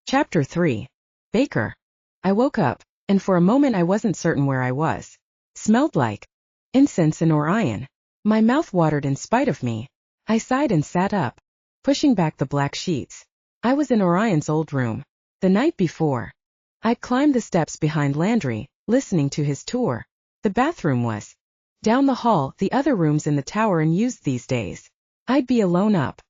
Chapter 3. Baker. I woke up, and for a moment I wasn't certain where I was. Smelled like incense and Orion. My mouth watered in spite of me. I sighed and sat up, pushing back the black sheets. I was in Orion's old room. The night before, I'd climbed the steps behind Landry, listening to his tour. The bathroom was down the hall, the other rooms in the tower unused these days. I'd be alone up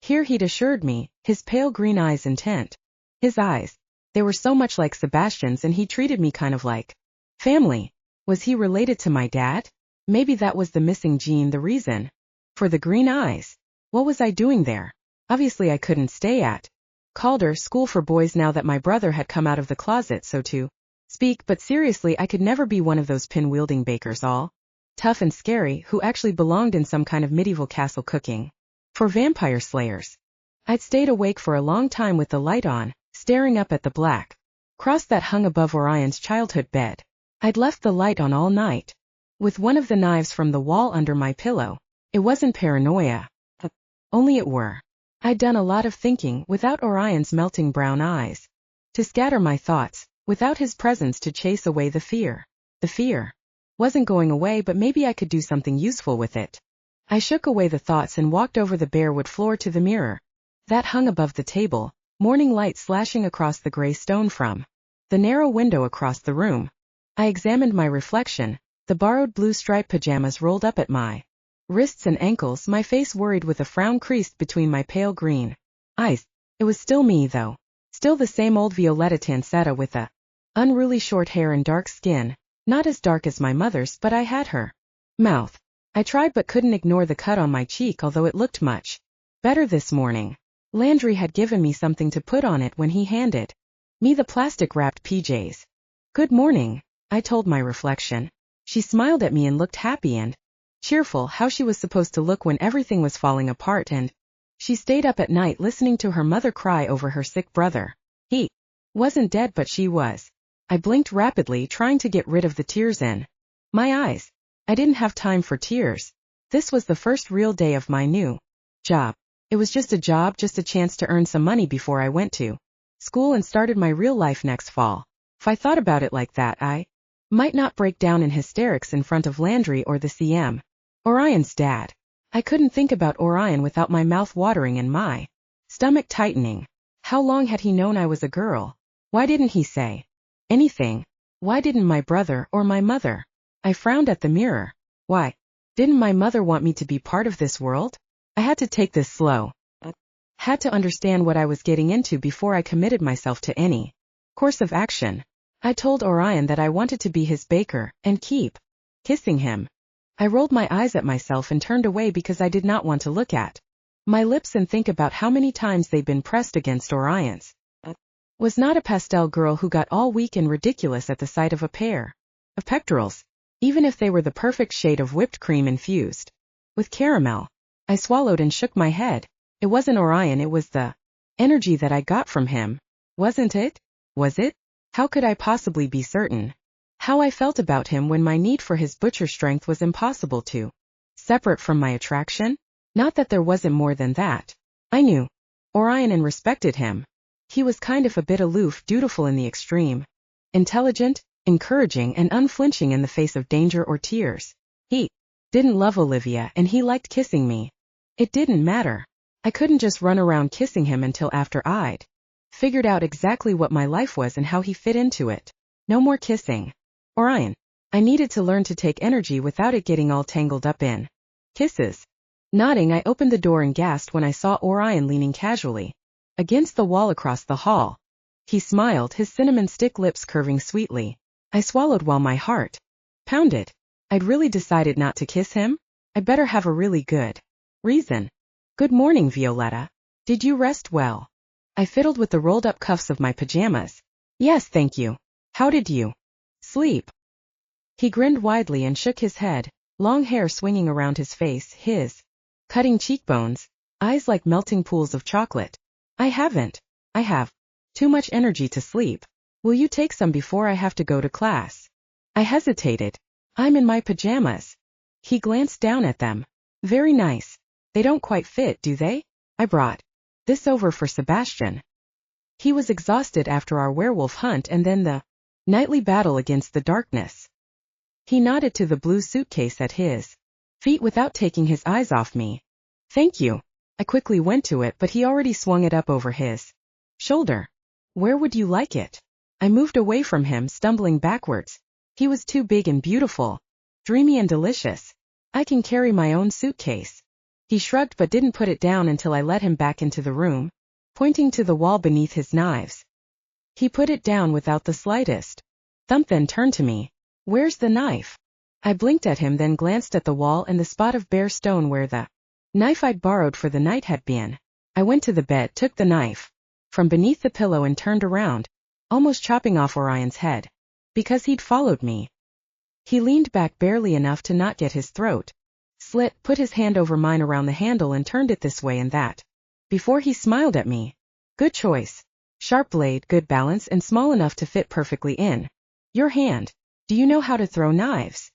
here, he'd assured me, his pale green eyes intent. His eyes, they were so much like Sebastian's, and he treated me kind of like family. Was he related to my dad? Maybe that was the missing gene, the reason for the green eyes. What was I doing there? Obviously I couldn't stay at Calder School for Boys now that my brother had come out of the closet, so to speak, but seriously I could never be one of those pin-wielding bakers all tough and scary who actually belonged in some kind of medieval castle cooking for vampire slayers. I'd stayed awake for a long time with the light on, staring up at the black cross that hung above Orion's childhood bed. I'd left the light on all night, with one of the knives from the wall under my pillow. It wasn't paranoia. Only it were. I'd done a lot of thinking without Orion's melting brown eyes to scatter my thoughts, without his presence to chase away the fear. The fear wasn't going away, but maybe I could do something useful with it. I shook away the thoughts and walked over the bare wood floor to the mirror that hung above the table, morning light slashing across the gray stone from the narrow window across the room. I examined my reflection, the borrowed blue striped pajamas rolled up at my wrists and ankles, my face worried with a frown creased between my pale green eyes. It was still me, though. Still the same old Violetta Tansetta with a unruly short hair and dark skin, not as dark as my mother's, but I had her mouth. I tried but couldn't ignore the cut on my cheek, although it looked much better this morning. Landry had given me something to put on it when he handed me the plastic-wrapped PJs. "Good morning," I told my reflection. She smiled at me and looked happy and cheerful, how she was supposed to look when everything was falling apart, and she stayed up at night listening to her mother cry over her sick brother. He wasn't dead, but she was. I blinked rapidly, trying to get rid of the tears in my eyes. I didn't have time for tears. This was the first real day of my new job. It was just a job, just a chance to earn some money before I went to school and started my real life next fall. If I thought about it like that, I might not break down in hysterics in front of Landry or the CM. Orion's dad. I couldn't think about Orion without my mouth watering and my stomach tightening. How long had he known I was a girl? Why didn't he say anything? Why didn't my brother or my mother? I frowned at the mirror. Why didn't my mother want me to be part of this world? I had to take this slow. Had to understand what I was getting into before I committed myself to any course of action. I told Orion that I wanted to be his baker and keep kissing him. I rolled my eyes at myself and turned away because I did not want to look at my lips and think about how many times they'd been pressed against Orion's. Was not a pastel girl who got all weak and ridiculous at the sight of a pair of pectorals, even if they were the perfect shade of whipped cream infused with caramel. I swallowed and shook my head. It wasn't Orion, it was the energy that I got from him. Wasn't it? Was it? How could I possibly be certain how I felt about him when my need for his butcher strength was impossible to separate from my attraction? Not that there wasn't more than that. I knew Orion and respected him. He was kind of a bit aloof, dutiful in the extreme, intelligent, encouraging, and unflinching in the face of danger or tears. He didn't love Olivia, and he liked kissing me. It didn't matter. I couldn't just run around kissing him until after I'd figured out exactly what my life was and how he fit into it. No more kissing Orion. I needed to learn to take energy without it getting all tangled up in kisses. Nodding, I opened the door and gasped when I saw Orion leaning casually against the wall across the hall. He smiled, his cinnamon stick lips curving sweetly. I swallowed while my heart pounded. I'd really decided not to kiss him? I'd better have a really good reason. "Good morning, Violetta. Did you rest well?" I fiddled with the rolled-up cuffs of my pajamas. "Yes, thank you. How did you sleep?" He grinned widely and shook his head, long hair swinging around his face, his cutting cheekbones, eyes like melting pools of chocolate. "I haven't. I have too much energy to sleep. Will you take some before I have to go to class?" I hesitated. "I'm in my pajamas." He glanced down at them. "Very nice. They don't quite fit, do they? I brought this over for Sebastian." He was exhausted after our werewolf hunt and then the nightly battle against the darkness. He nodded to the blue suitcase at his feet without taking his eyes off me. Thank you. I quickly went to it, but he already swung it up over his shoulder. Where would you like it? I moved away from him, stumbling backwards. He was too big and beautiful, dreamy and delicious. I can carry my own suitcase. He shrugged but didn't put it down until I led him back into the room, pointing to the wall beneath his knives. He put it down without the slightest thump, then turned to me. Where's the knife? I blinked at him, then glanced at the wall and the spot of bare stone where the knife I'd borrowed for the night had been. I went to the bed, took the knife from beneath the pillow and turned around, almost chopping off Orion's head. Because he'd followed me. He leaned back barely enough to not get his throat slit, put his hand over mine around the handle and turned it this way and that. Before he smiled at me. Good choice. Sharp blade, good balance, and small enough to fit perfectly in your hand. Do you know how to throw knives?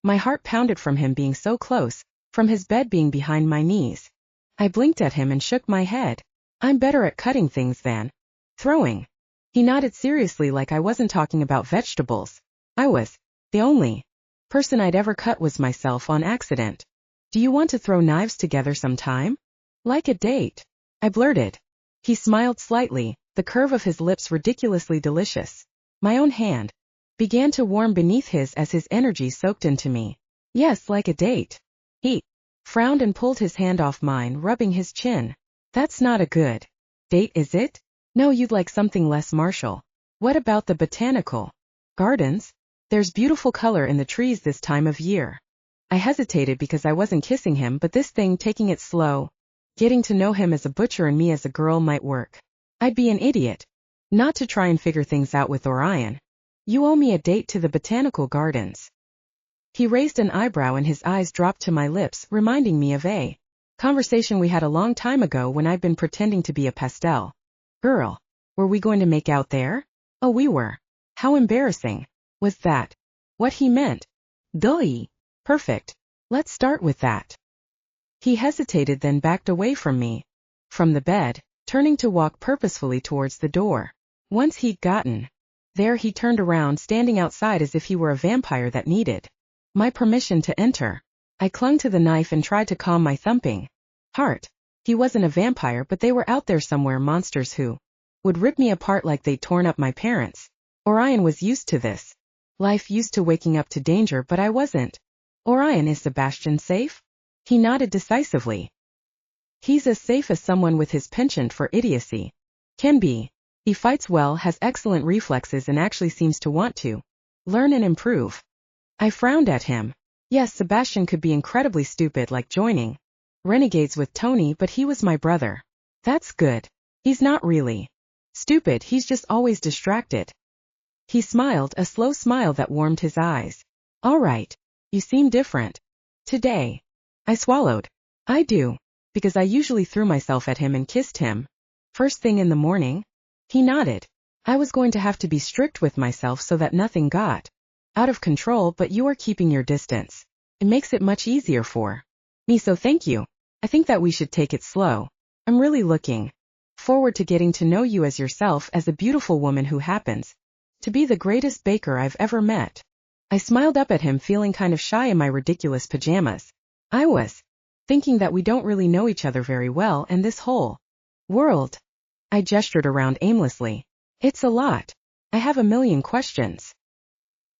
My heart pounded from him being so close, from his bed being behind my knees. I blinked at him and shook my head. I'm better at cutting things than throwing. He nodded seriously like I wasn't talking about vegetables. I was. The only person I'd ever cut was myself on accident. Do you want to throw knives together sometime? Like a date? I blurted. He smiled slightly, the curve of his lips ridiculously delicious. My own hand began to warm beneath his as his energy soaked into me. Yes, like a date. He frowned and pulled his hand off mine, rubbing his chin. That's not a good date, is it? No, you'd like something less martial. What about the botanical gardens? There's beautiful color in the trees this time of year. I hesitated because I wasn't kissing him, but this thing, taking it slow, getting to know him as a butcher and me as a girl, might work. I'd be an idiot not to try and figure things out with Orion. You owe me a date to the botanical gardens. He raised an eyebrow and his eyes dropped to my lips, reminding me of a conversation we had a long time ago when I'd been pretending to be a pastel girl. Were we going to make out there? Oh, we were. How embarrassing. Was that what he meant? Dully. Perfect. Let's start with that. He hesitated, then backed away from me. From the bed, turning to walk purposefully towards the door. Once he'd gotten there, he turned around, standing outside as if he were a vampire that needed my permission to enter. I clung to the knife and tried to calm my thumping heart. He wasn't a vampire, but they were out there somewhere, monsters who would rip me apart like they'd torn up my parents. Orion was used to this life, used to waking up to danger, but I wasn't. Orion, is Sebastian safe? He nodded decisively. He's as safe as someone with his penchant for idiocy can be. He fights well, has excellent reflexes, and actually seems to want to learn and improve. I frowned at him. Yes, Sebastian could be incredibly stupid, like joining renegades with Tony, but he was my brother. That's good. He's not really stupid, he's just always distracted. He smiled, a slow smile that warmed his eyes. All right. You seem different today. I swallowed. I do. Because I usually threw myself at him and kissed him first thing in the morning. He nodded. I was going to have to be strict with myself so that nothing got out of control, but you are keeping your distance. It makes it much easier for me, so thank you. I think that we should take it slow. I'm really looking forward to getting to know you as yourself, as a beautiful woman who happens to be the greatest baker I've ever met. I smiled up at him, feeling kind of shy in my ridiculous pajamas. I was thinking that we don't really know each other very well, and this whole world. I gestured around aimlessly. It's a lot. I have a million questions.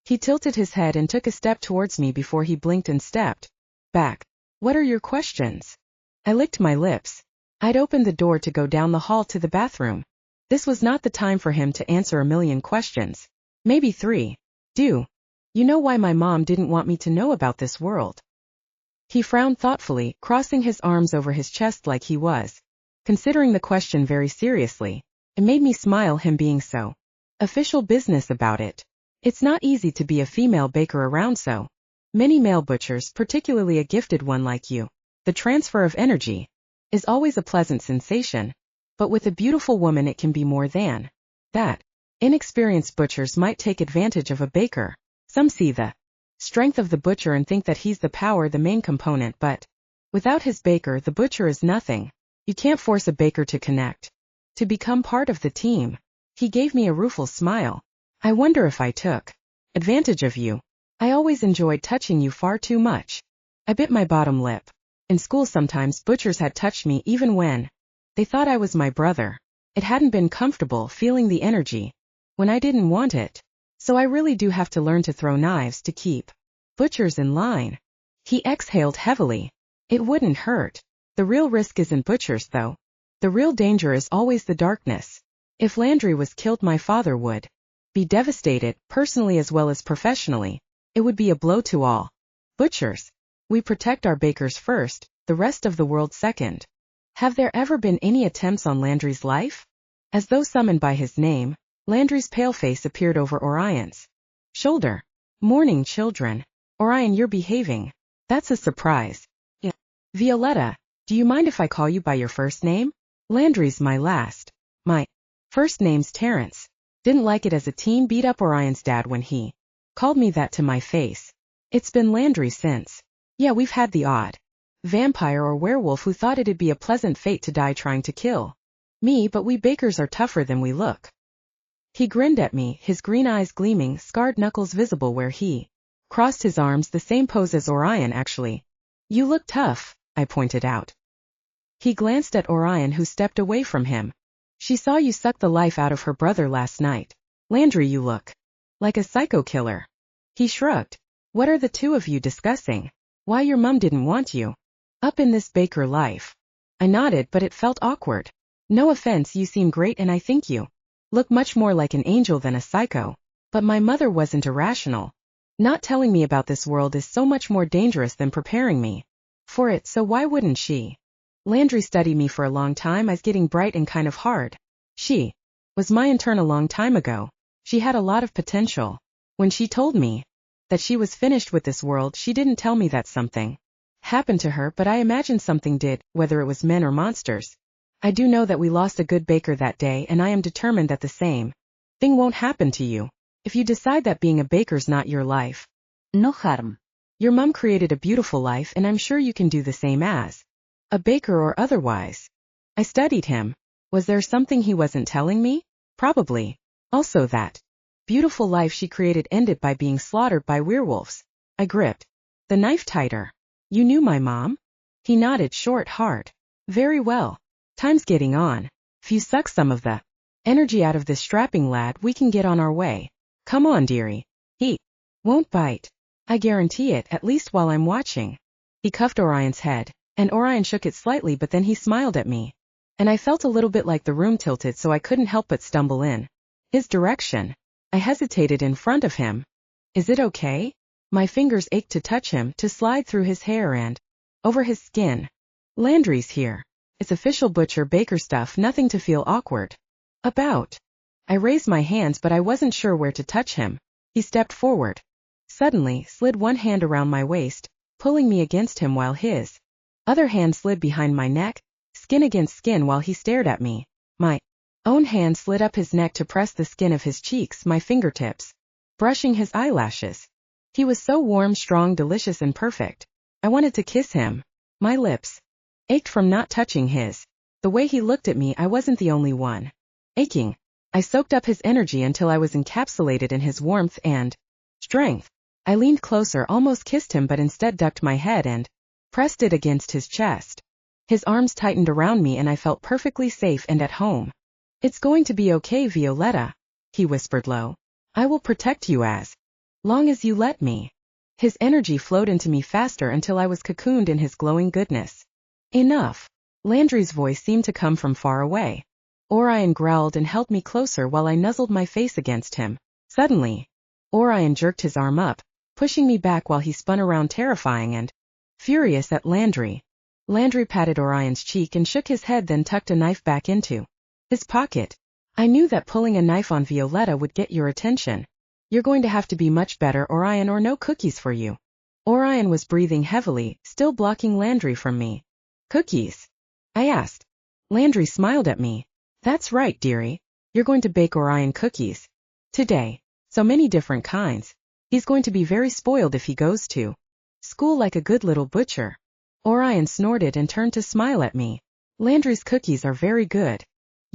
He tilted his head and took a step towards me before he blinked and stepped back. What are your questions? I licked my lips. I'd opened the door to go down the hall to the bathroom. This was not the time for him to answer a million questions. Maybe 3. Do you know why my mom didn't want me to know about this world? He frowned thoughtfully, crossing his arms over his chest like he was considering the question very seriously. It made me smile, him being so official business about it. It's not easy to be a female baker around so many male butchers, particularly a gifted one like you. The transfer of energy is always a pleasant sensation, but with a beautiful woman it can be more than that. Inexperienced butchers might take advantage of a baker. Some see the strength of the butcher and think that he's the power, the main component, but without his baker, the butcher is nothing. You can't force a baker to connect To become part of the team. He gave me a rueful smile. I wonder if I took advantage of you. I always enjoyed touching you far too much. I bit my bottom lip. In school sometimes butchers had touched me even when they thought I was my brother. It hadn't been comfortable feeling the energy when I didn't want it. So I really do have to learn to throw knives to keep butchers in line. He exhaled heavily. It wouldn't hurt. The real risk isn't butchers though. The real danger is always the darkness. If Landry was killed, my father would be devastated, personally as well as professionally. It would be a blow to all butchers. We protect our bakers first, the rest of the world second. Have there ever been any attempts on Landry's life? As though summoned by his name, Landry's pale face appeared over Orion's shoulder. Morning, children. Orion, you're behaving. That's a surprise. Yeah. Violetta, do you mind if I call you by your first name? Landry's my last. My first name's Terrence. Didn't like it as a teen, beat up Orion's dad when he called me that to my face. It's been Landry since. Yeah, we've had the odd vampire or werewolf who thought it'd be a pleasant fate to die trying to kill me, but we bakers are tougher than we look. He grinned at me, his green eyes gleaming, scarred knuckles visible where he crossed his arms, the same pose as Orion actually. You look tough, I pointed out. He glanced at Orion, who stepped away from him. She saw you suck the life out of her brother last night. Landry, you look like a psycho killer. He shrugged. What are the two of you discussing? Why your mum didn't want you up in this baker life? I nodded, but it felt awkward. No offense, you seem great and I think you look much more like an angel than a psycho. But my mother wasn't irrational. Not telling me about this world is so much more dangerous than preparing me for it, so why wouldn't she? Landry studied me for a long time. I was getting bright and kind of hard. She was my intern a long time ago. She had a lot of potential. When she told me that she was finished with this world, she didn't tell me that something happened to her, but I imagine something did, whether it was men or monsters. I do know that we lost a good baker that day, and I am determined that the same thing won't happen to you. If you decide that being a baker's not your life, no harm. Your mum created a beautiful life, and I'm sure you can do the same as a baker or otherwise. I studied him. Was there something he wasn't telling me? Probably. Also that beautiful life she created ended by being slaughtered by werewolves. I gripped the knife tighter. You knew my mom? He nodded, short, hard. Very well. Time's getting on. If you suck some of the energy out of this strapping lad, we can get on our way. Come on, dearie. He won't bite. I guarantee it, at least while I'm watching. He cuffed Orion's head, and Orion shook it slightly, but then he smiled at me. And I felt a little bit like the room tilted, so I couldn't help but stumble in his direction. I hesitated in front of him. Is it okay? My fingers ached to touch him, to slide through his hair and over his skin. Landry's here. It's official butcher baker stuff, nothing to feel awkward about. I raised my hands, but I wasn't sure where to touch him. He stepped forward. Suddenly, slid one hand around my waist, pulling me against him while his other hand slid behind my neck, skin against skin while he stared at me. My own hand slid up his neck to press the skin of his cheeks, my fingertips brushing his eyelashes. He was so warm, strong, delicious, and perfect. I wanted to kiss him. My lips ached from not touching his. The way he looked at me, I wasn't the only one aching. I soaked up his energy until I was encapsulated in his warmth and strength. I leaned closer, almost kissed him, but instead ducked my head and pressed it against his chest. His arms tightened around me and I felt perfectly safe and at home. It's going to be okay, Violetta, he whispered low. I will protect you as long as you let me. His energy flowed into me faster until I was cocooned in his glowing goodness. Enough. Landry's voice seemed to come from far away. Orion growled and held me closer while I nuzzled my face against him. Suddenly, Orion jerked his arm up, pushing me back while he spun around, terrifying and furious at Landry. Landry patted Orion's cheek and shook his head, then tucked a knife back into his pocket. I knew that pulling a knife on Violetta would get your attention. You're going to have to be much better, Orion, or no cookies for you. Orion was breathing heavily, still blocking Landry from me. Cookies? I asked. Landry smiled at me. That's right, dearie. You're going to bake Orion cookies today. So many different kinds. He's going to be very spoiled if he goes to school like a good little butcher. Orion snorted and turned to smile at me. Landry's cookies are very good.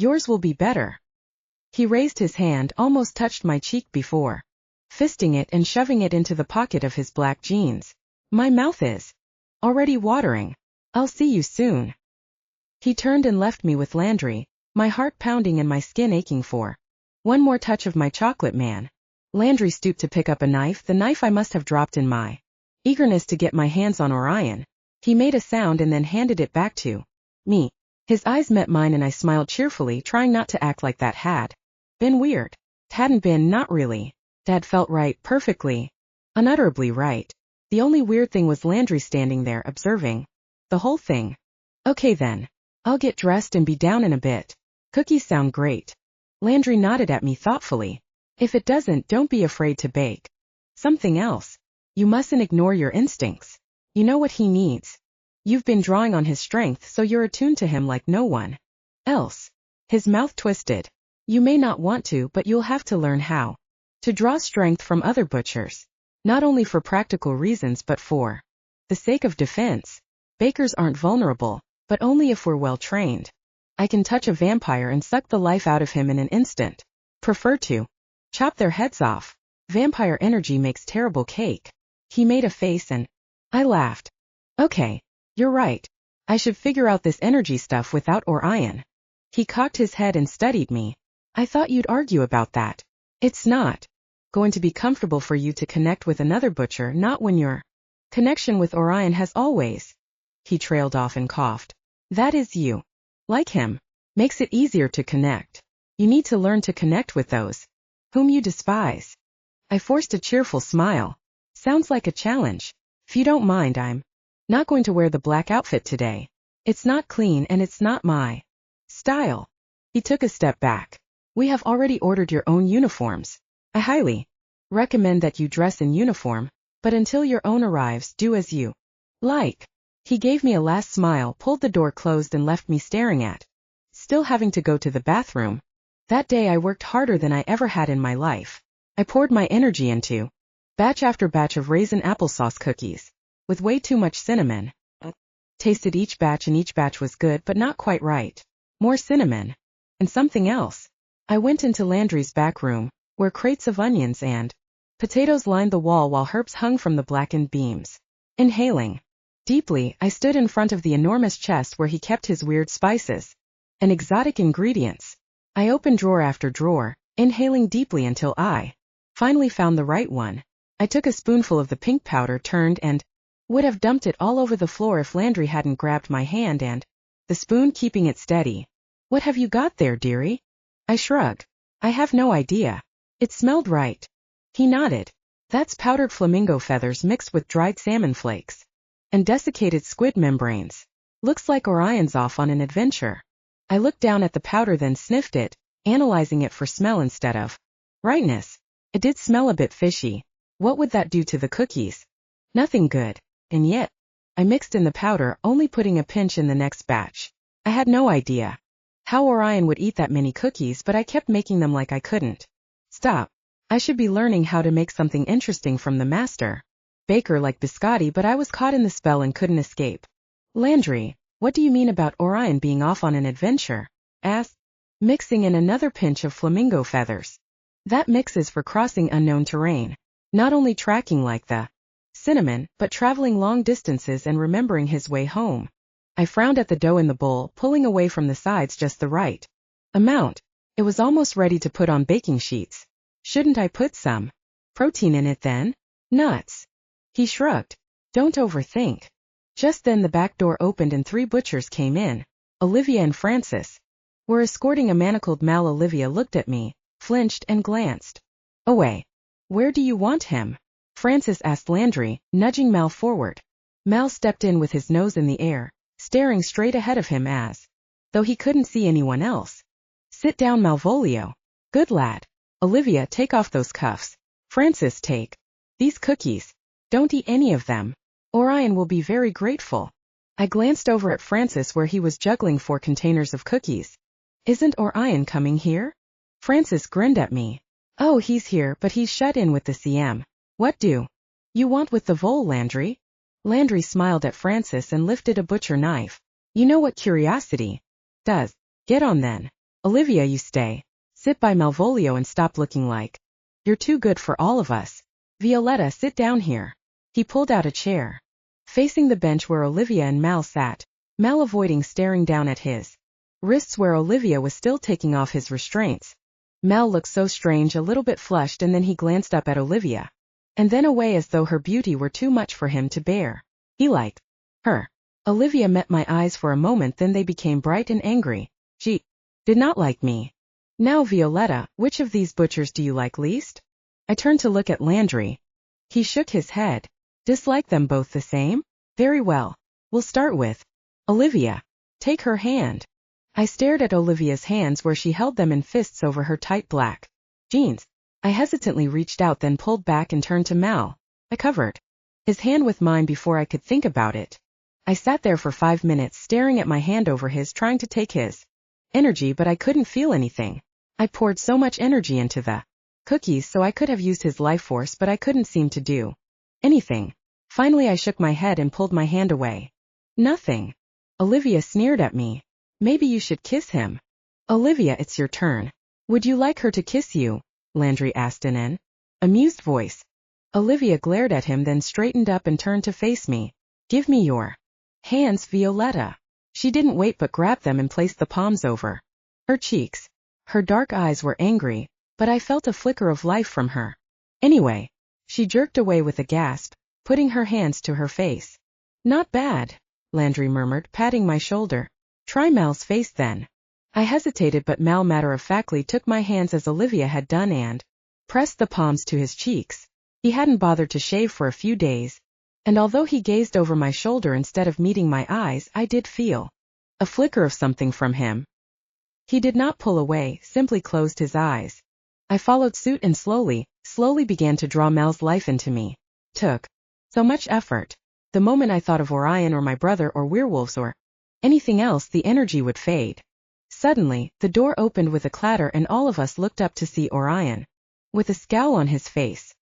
Yours will be better. He raised his hand, almost touched my cheek before fisting it and shoving it into the pocket of his black jeans. My mouth is already watering. I'll see you soon. He turned and left me with Landry, my heart pounding and my skin aching for one more touch of my chocolate man. Landry stooped to pick up a knife, the knife I must have dropped in my eagerness to get my hands on Orion. He made a sound and then handed it back to me. His eyes met mine and I smiled cheerfully, trying not to act like that had been weird. Hadn't been, not really. That felt right, perfectly, unutterably right. The only weird thing was Landry standing there observing the whole thing. Okay then. I'll get dressed and be down in a bit. Cookies sound great. Landry nodded at me thoughtfully. If it doesn't, don't be afraid to bake something else. You mustn't ignore your instincts. You know what he needs. You've been drawing on his strength, so you're attuned to him like no one else. His mouth twisted. You may not want to, but you'll have to learn how to draw strength from other butchers. Not only for practical reasons but for the sake of defense. Bakers aren't vulnerable, but only if we're well trained. I can touch a vampire and suck the life out of him in an instant. Prefer to chop their heads off. Vampire energy makes terrible cake. He made a face and I laughed. Okay, you're right. I should figure out this energy stuff without Orion. He cocked his head and studied me. I thought you'd argue about that. It's not going to be comfortable for you to connect with another butcher, not when your connection with Orion has always. He trailed off and coughed. That is, you like him. Makes it easier to connect. You need to learn to connect with those whom you despise. I forced a cheerful smile. Sounds like a challenge. If you don't mind, I'm not going to wear the black outfit today. It's not clean and it's not my style. He took a step back. We have already ordered your own uniforms. I highly recommend that you dress in uniform, but until your own arrives, do as you like. He gave me a last smile, pulled the door closed and left me staring at still having to go to the bathroom. That day I worked harder than I ever had in my life. I poured my energy into batch after batch of raisin applesauce cookies, with way too much cinnamon. Tasted each batch and each batch was good but not quite right. More cinnamon. And something else. I went into Landry's back room, where crates of onions and potatoes lined the wall while herbs hung from the blackened beams. Inhaling deeply, I stood in front of the enormous chest where he kept his weird spices and exotic ingredients. I opened drawer after drawer, inhaling deeply until I finally found the right one. I took a spoonful of the pink powder, turned and would have dumped it all over the floor if Landry hadn't grabbed my hand and the spoon, keeping it steady. What have you got there, dearie? I shrugged. I have no idea. It smelled right. He nodded. That's powdered flamingo feathers mixed with dried salmon flakes and desiccated squid membranes. Looks like Orion's off on an adventure. I looked down at the powder, then sniffed it, analyzing it for smell instead of rightness. It did smell a bit fishy. What would that do to the cookies? Nothing good. And yet, I mixed in the powder, only putting a pinch in the next batch. I had no idea how Orion would eat that many cookies, but I kept making them like I couldn't stop. I should be learning how to make something interesting from the master baker like Biscotti, but I was caught in the spell and couldn't escape. Landry, what do you mean about Orion being off on an adventure? Asked, mixing in another pinch of flamingo feathers. That mix is for crossing unknown terrain. Not only tracking like the cinnamon, but traveling long distances and remembering his way home. I frowned at the dough in the bowl, pulling away from the sides just the right amount. It was almost ready to put on baking sheets. Shouldn't I put some protein in it then? Nuts. He shrugged. Don't overthink. Just then the back door opened and 3 butchers came in. Olivia and Francis were escorting a manacled Mal. Olivia looked at me, flinched and glanced away. Where do you want him? Francis asked Landry, nudging Mal forward. Mal stepped in with his nose in the air, staring straight ahead of him as though he couldn't see anyone else. Sit down, Malvolio. Good lad. Olivia, take off those cuffs. Francis, take these cookies. Don't eat any of them. Orion will be very grateful. I glanced over at Francis where he was juggling 4 containers of cookies. Isn't Orion coming here? Francis grinned at me. Oh, he's here, but he's shut in with the CM. What do you want with the vole, Landry? Landry smiled at Francis and lifted a butcher knife. You know what curiosity does. Get on then. Olivia, you stay. Sit by Malvolio and stop looking like you're too good for all of us. Violetta, sit down here. He pulled out a chair, facing the bench where Olivia and Mal sat, Mal avoiding staring down at his wrists where Olivia was still taking off his restraints. Mal looked so strange, a little bit flushed, and then he glanced up at Olivia, and then away as though her beauty were too much for him to bear. He liked her. Olivia met my eyes for a moment, then they became bright and angry. She did not like me. Now, Violetta, which of these butchers do you like least? I turned to look at Landry. He shook his head. Dislike them both the same? Very well. We'll start with Olivia. Take her hand. I stared at Olivia's hands where she held them in fists over her tight black jeans. I hesitantly reached out, then pulled back and turned to Mal. I covered his hand with mine before I could think about it. I sat there for 5 minutes staring at my hand over his, trying to take his energy, but I couldn't feel anything. I poured so much energy into the cookies so I could have used his life force, but I couldn't seem to do anything. Finally I shook my head and pulled my hand away. Nothing. Olivia sneered at me. Maybe you should kiss him. Olivia, it's your turn. Would you like her to kiss you? Landry asked in an amused voice. Olivia glared at him, then straightened up and turned to face me. Give me your hands, Violetta. She didn't wait but grabbed them and placed the palms over her cheeks. Her dark eyes were angry, but I felt a flicker of life from her. Anyway, she jerked away with a gasp, putting her hands to her face. Not bad, Landry murmured, patting my shoulder. Try Mal's face then. I hesitated, but Mal matter-of-factly took my hands as Olivia had done and pressed the palms to his cheeks. He hadn't bothered to shave for a few days, and although he gazed over my shoulder instead of meeting my eyes, I did feel a flicker of something from him. He did not pull away, simply closed his eyes. I followed suit and slowly began to draw Mal's life into me. Took so much effort. The moment I thought of Orion or my brother or werewolves or anything else, the energy would fade. Suddenly, the door opened with a clatter and all of us looked up to see Orion, with a scowl on his face.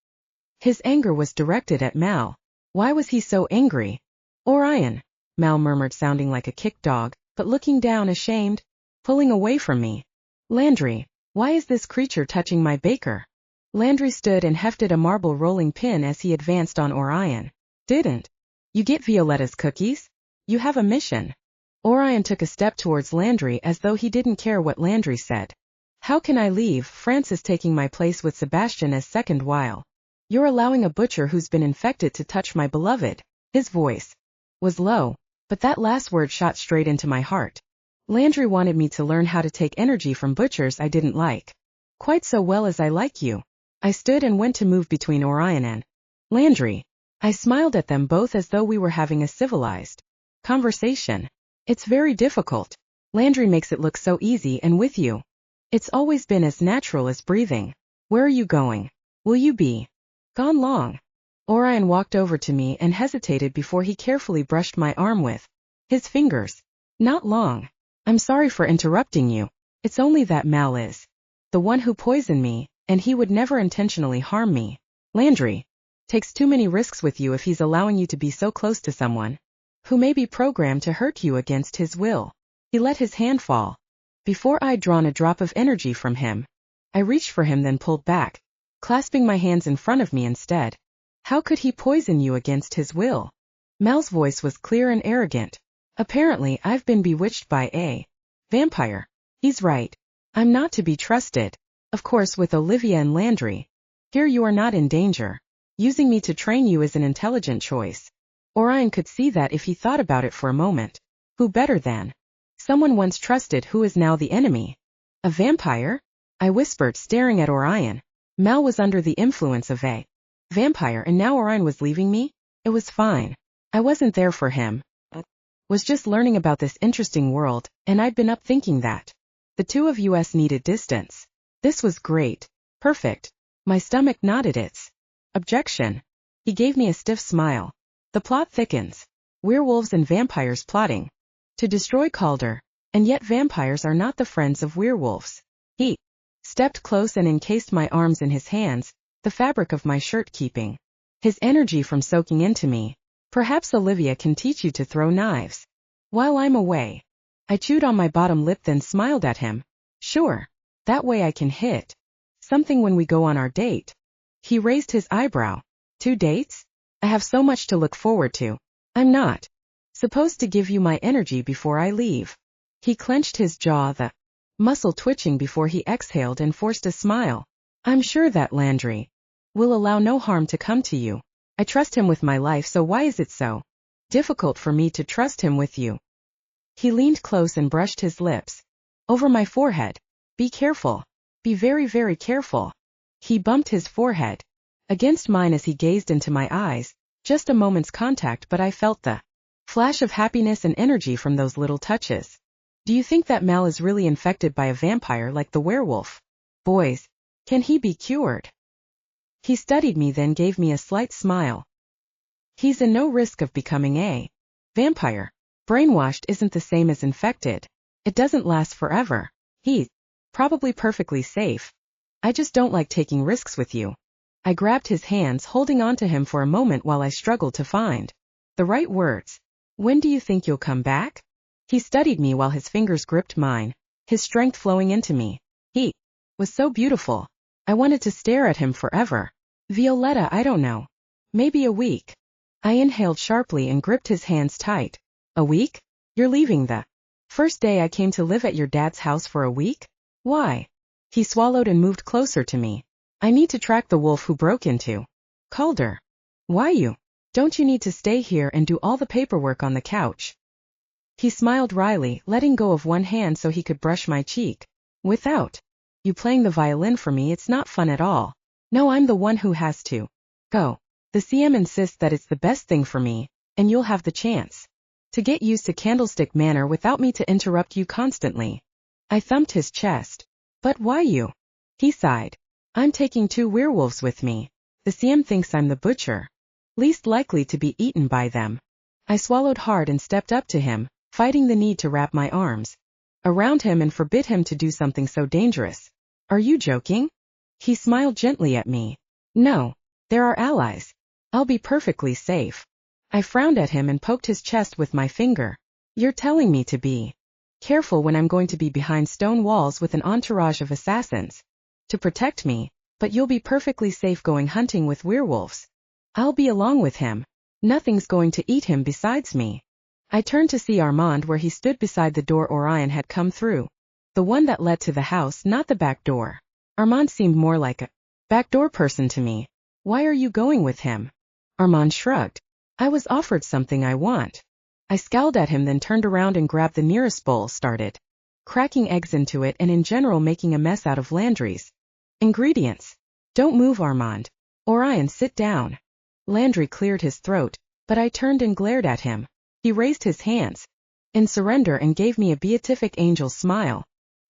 His anger was directed at Mal. Why was he so angry? Orion, Mal murmured, sounding like a kicked dog, but looking down ashamed, pulling away from me. Landry, why is this creature touching my baker? Landry stood and hefted a marble rolling pin as he advanced on Orion. Didn't you get Violetta's cookies? You have a mission. Orion took a step towards Landry as though he didn't care what Landry said. How can I leave Francis taking my place with Sebastian as second while you're allowing a butcher who's been infected to touch my beloved? His voice was low, but that last word shot straight into my heart. Landry wanted me to learn how to take energy from butchers I didn't like quite so well as I like you. I stood and went to move between Orion and Landry. I smiled at them both as though we were having a civilized conversation. It's very difficult. Landry makes it look so easy, and with you, it's always been as natural as breathing. Where are you going? Will you be gone long? Orion walked over to me and hesitated before he carefully brushed my arm with his fingers. Not long. I'm sorry for interrupting you. It's only that Mal is the one who poisoned me, and he would never intentionally harm me. Landry takes too many risks with you if he's allowing you to be so close to someone who may be programmed to hurt you against his will. He let his hand fall. Before I'd drawn a drop of energy from him, I reached for him, then pulled back, clasping my hands in front of me instead. How could he poison you against his will? Mal's voice was clear and arrogant. Apparently, I've been bewitched by a vampire. He's right. I'm not to be trusted. Of course, with Olivia and Landry. Here you are not in danger. Using me to train you is an intelligent choice. Orion could see that if he thought about it for a moment. Who better than someone once trusted who is now the enemy? A vampire? I whispered, staring at Orion. Mal was under the influence of a vampire, and now Orion was leaving me? It was fine. I wasn't there for him. Was just learning about this interesting world, and I'd been up thinking that the two of us needed distance. This was great. Perfect. My stomach nodded its objection. He gave me a stiff smile. The plot thickens. Werewolves and vampires plotting to destroy Calder, and yet vampires are not the friends of werewolves. He stepped close and encased my arms in his hands, the fabric of my shirt keeping his energy from soaking into me. Perhaps Olivia can teach you to throw knives while I'm away. I chewed on my bottom lip, then smiled at him. Sure. That way I can hit something when we go on our date. He raised his eyebrow. 2 dates? I have so much to look forward to. I'm not supposed to give you my energy before I leave. He clenched his jaw, the muscle twitching before he exhaled and forced a smile. I'm sure that Landry will allow no harm to come to you. I trust him with my life, so why is it so difficult for me to trust him with you? He leaned close and brushed his lips over my forehead. Be careful. Be very, very careful. He bumped his forehead against mine as he gazed into my eyes. Just a moment's contact, but I felt the flash of happiness and energy from those little touches. Do you think that Mal is really infected by a vampire like the werewolf? Boys, can he be cured? He studied me, then gave me a slight smile. He's in no risk of becoming a vampire. Brainwashed isn't the same as infected. It doesn't last forever. He's probably perfectly safe. I just don't like taking risks with you. I grabbed his hands, holding on to him for a moment while I struggled to find the right words. When do you think you'll come back? He studied me while his fingers gripped mine, his strength flowing into me. He was so beautiful. I wanted to stare at him forever. Violetta, I don't know. Maybe a week. I inhaled sharply and gripped his hands tight. A week? You're leaving the first day I came to live at your dad's house for a week? Why? He swallowed and moved closer to me. I need to track the wolf who broke into Calder. Why you? Don't you need to stay here and do all the paperwork on the couch? He smiled wryly, letting go of one hand so he could brush my cheek. Without you playing the violin for me, it's not fun at all. No, I'm the one who has to go. The CM insists that it's the best thing for me, and you'll have the chance to get used to Candlestick Manor without me to interrupt you constantly. I thumped his chest. But why you? He sighed. I'm taking 2 werewolves with me. The CM thinks I'm the butcher, least likely to be eaten by them. I swallowed hard and stepped up to him, fighting the need to wrap my arms around him and forbid him to do something so dangerous. Are you joking? He smiled gently at me. No, there are allies. I'll be perfectly safe. I frowned at him and poked his chest with my finger. You're telling me to be careful when I'm going to be behind stone walls with an entourage of assassins to protect me, but you'll be perfectly safe going hunting with werewolves. I'll be along with him. Nothing's going to eat him besides me. I turned to see Armand where he stood beside the door Orion had come through. The one that led to the house, not the back door. Armand seemed more like a backdoor person to me. Why are you going with him? Armand shrugged. I was offered something I want. I scowled at him, then turned around and grabbed the nearest bowl, started cracking eggs into it and in general making a mess out of Landry's ingredients. Don't move, Armand. Orion, sit down. Landry cleared his throat, but I turned and glared at him. He raised his hands in surrender and gave me a beatific angel smile.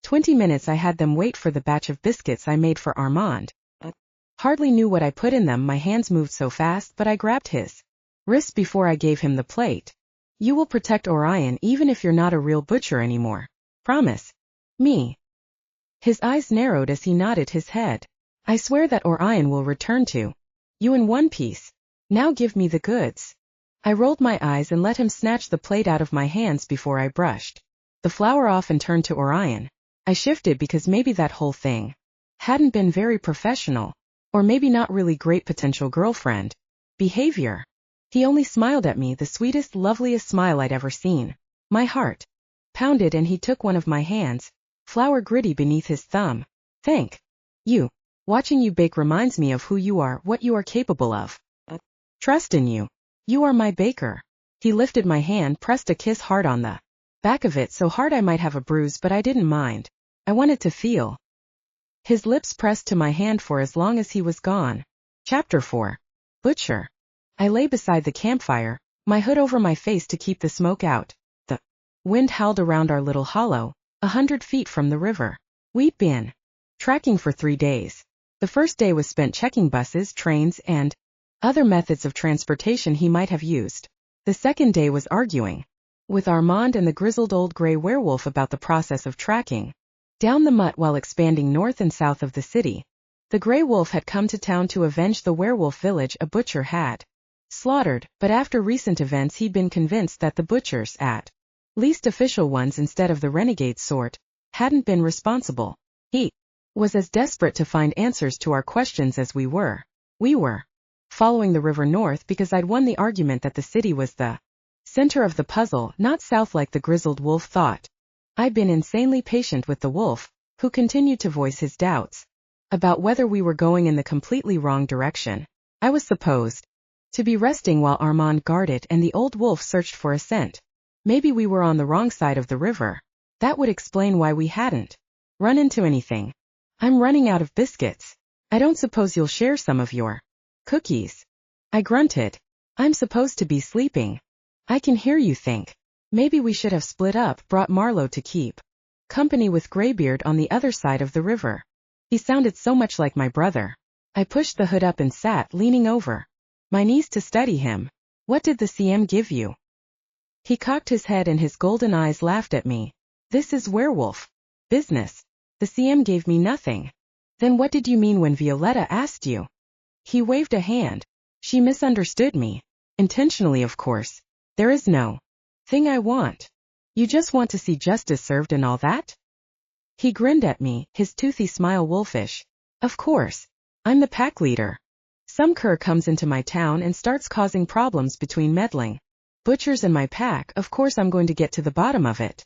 20 minutes I had them wait for the batch of biscuits I made for Armand. Hardly knew what I put in them, my hands moved so fast, but I grabbed his wrist before I gave him the plate. You will protect Orion even if you're not a real butcher anymore. Promise me. His eyes narrowed as he nodded his head. I swear that Orion will return to you in one piece. Now give me the goods. I rolled my eyes and let him snatch the plate out of my hands before I brushed the flour off and turned to Orion. I shifted because maybe that whole thing hadn't been very professional, or maybe not really great potential girlfriend behavior. He only smiled at me, the sweetest, loveliest smile I'd ever seen. My heart pounded and he took one of my hands, flour gritty beneath his thumb. Thank you. Watching you bake reminds me of who you are, what you are capable of. Trust in you. You are my baker. He lifted my hand, pressed a kiss hard on the back of it, so hard I might have a bruise, but I didn't mind. I wanted to feel his lips pressed to my hand for as long as he was gone. Chapter 4. Butcher. I lay beside the campfire, my hood over my face to keep the smoke out. The wind howled around our little hollow, 100 feet from the river. We'd been tracking for 3 days. The first day was spent checking buses, trains, and other methods of transportation he might have used. The second day was arguing with Armand and the grizzled old gray werewolf about the process of tracking down the mutt while expanding north and south of the city. The gray wolf had come to town to avenge the werewolf village a butcher had slaughtered, but after recent events he'd been convinced that the butchers, at least official ones instead of the renegade sort, hadn't been responsible. He was as desperate to find answers to our questions as we were. We were following the river north because I'd won the argument that the city was the center of the puzzle, not south like the grizzled wolf thought. I'd been insanely patient with the wolf, who continued to voice his doubts about whether we were going in the completely wrong direction. I was supposed to be resting while Armand guarded and the old wolf searched for a scent. Maybe we were on the wrong side of the river. That would explain why we hadn't run into anything. I'm running out of biscuits. I don't suppose you'll share some of your cookies? I grunted. I'm supposed to be sleeping. I can hear you think. Maybe we should have split up, brought Marlowe to keep company with Greybeard on the other side of the river. He sounded so much like my brother. I pushed the hood up and sat, leaning over my knees to study him. What did the CM give you? He cocked his head and his golden eyes laughed at me. This is werewolf business. The CM gave me nothing. Then what did you mean when Violetta asked you? He waved a hand. She misunderstood me. Intentionally, of course. There is no thing I want. You just want to see justice served and all that? He grinned at me, his toothy smile wolfish. Of course. I'm the pack leader. Some cur comes into my town and starts causing problems between meddling butchers and my pack. Of course I'm going to get to the bottom of it.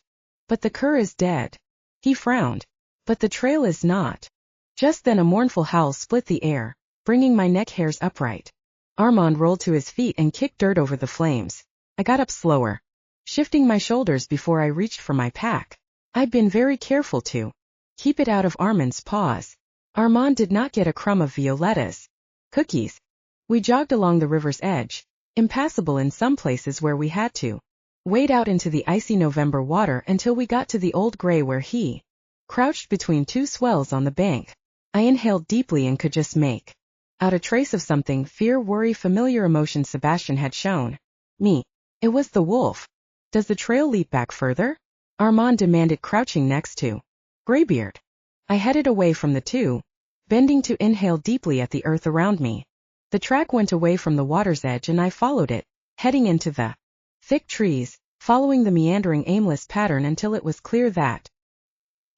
But the cur is dead. He frowned. But the trail is not. Just then a mournful howl split the air, bringing my neck hairs upright. Armand rolled to his feet and kicked dirt over the flames. I got up slower, shifting my shoulders before I reached for my pack. I'd been very careful to keep it out of Armand's paws. Armand did not get a crumb of Violetta's cookies. We jogged along the river's edge, impassable in some places where we had to wade out into the icy November water until we got to the old gray where he crouched between two swells on the bank. I inhaled deeply and could just make out a trace of something, fear, worry, familiar emotion Sebastian had shown me. It was the wolf. Does the trail lead back further? Armand demanded, crouching next to Greybeard. I headed away from the two, bending to inhale deeply at the earth around me. The track went away from the water's edge and I followed it, heading into the thick trees, following the meandering aimless pattern until it was clear that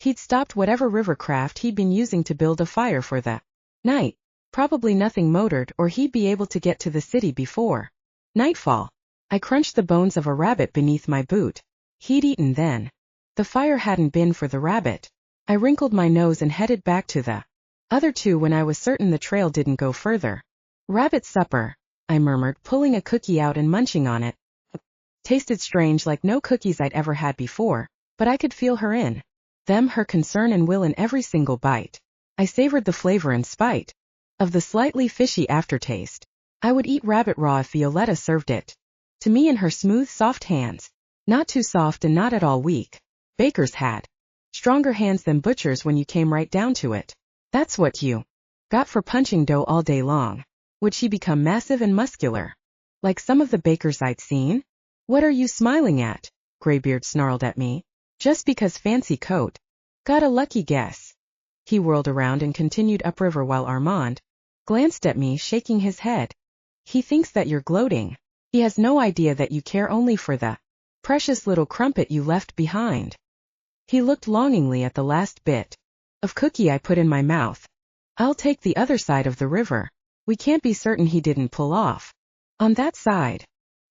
he'd stopped whatever river craft he'd been using to build a fire for the night. Probably nothing motored, or he'd be able to get to the city before nightfall. I crunched the bones of a rabbit beneath my boot. He'd eaten then. The fire hadn't been for the rabbit. I wrinkled my nose and headed back to the other two when I was certain the trail didn't go further. Rabbit supper, I murmured, pulling a cookie out and munching on it. Tasted strange, like no cookies I'd ever had before, but I could feel her in them, her concern and will in every single bite. I savored the flavor in spite of the slightly fishy aftertaste. I would eat rabbit raw if Violetta served it to me in her smooth, soft hands. Not too soft and not at all weak. Bakers had stronger hands than butchers when you came right down to it. That's what you got for punching dough all day long. Would she become massive and muscular, like some of the bakers I'd seen? What are you smiling at? Greybeard snarled at me. Just because fancy coat. Got a lucky guess. He whirled around and continued upriver while Armand glanced at me, shaking his head. He thinks that you're gloating. He has no idea that you care only for the precious little crumpet you left behind. He looked longingly at the last bit of cookie I put in my mouth. I'll take the other side of the river. We can't be certain he didn't pull off on that side.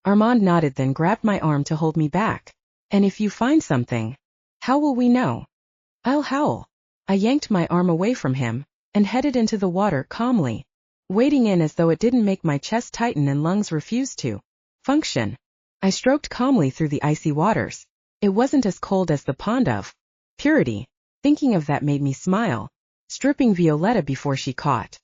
Armand nodded, then grabbed my arm to hold me back. And if you find something, how will we know? I'll howl. I yanked my arm away from him and headed into the water calmly, wading in as though it didn't make my chest tighten and lungs refuse to function. I stroked calmly through the icy waters. It wasn't as cold as the pond of purity. Thinking of that made me smile, stripping Violetta before she caught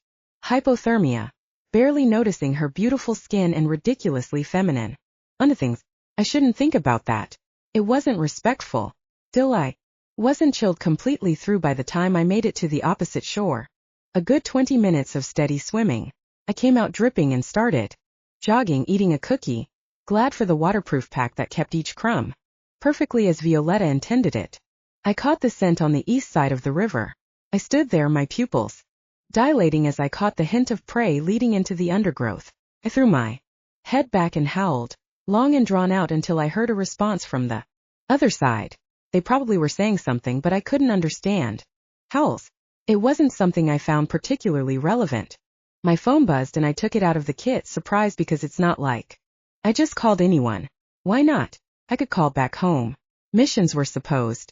hypothermia, barely noticing her beautiful skin and ridiculously feminine underthings. I shouldn't think about that. It wasn't respectful. Still, I wasn't chilled completely through by the time I made it to the opposite shore. A good 20 minutes of steady swimming. I came out dripping and started jogging, eating a cookie, glad for the waterproof pack that kept each crumb perfectly as Violetta intended it. I caught the scent on the east side of the river. I stood there, my pupils dilating as I caught the hint of prey leading into the undergrowth. I threw my head back and howled, long and drawn out, until I heard a response from the other side. They probably were saying something, but I couldn't understand. Howls. It wasn't something I found particularly relevant. My phone buzzed and I took it out of the kit, surprised because it's not like I just called anyone. Why not? I could call back home. Missions were supposed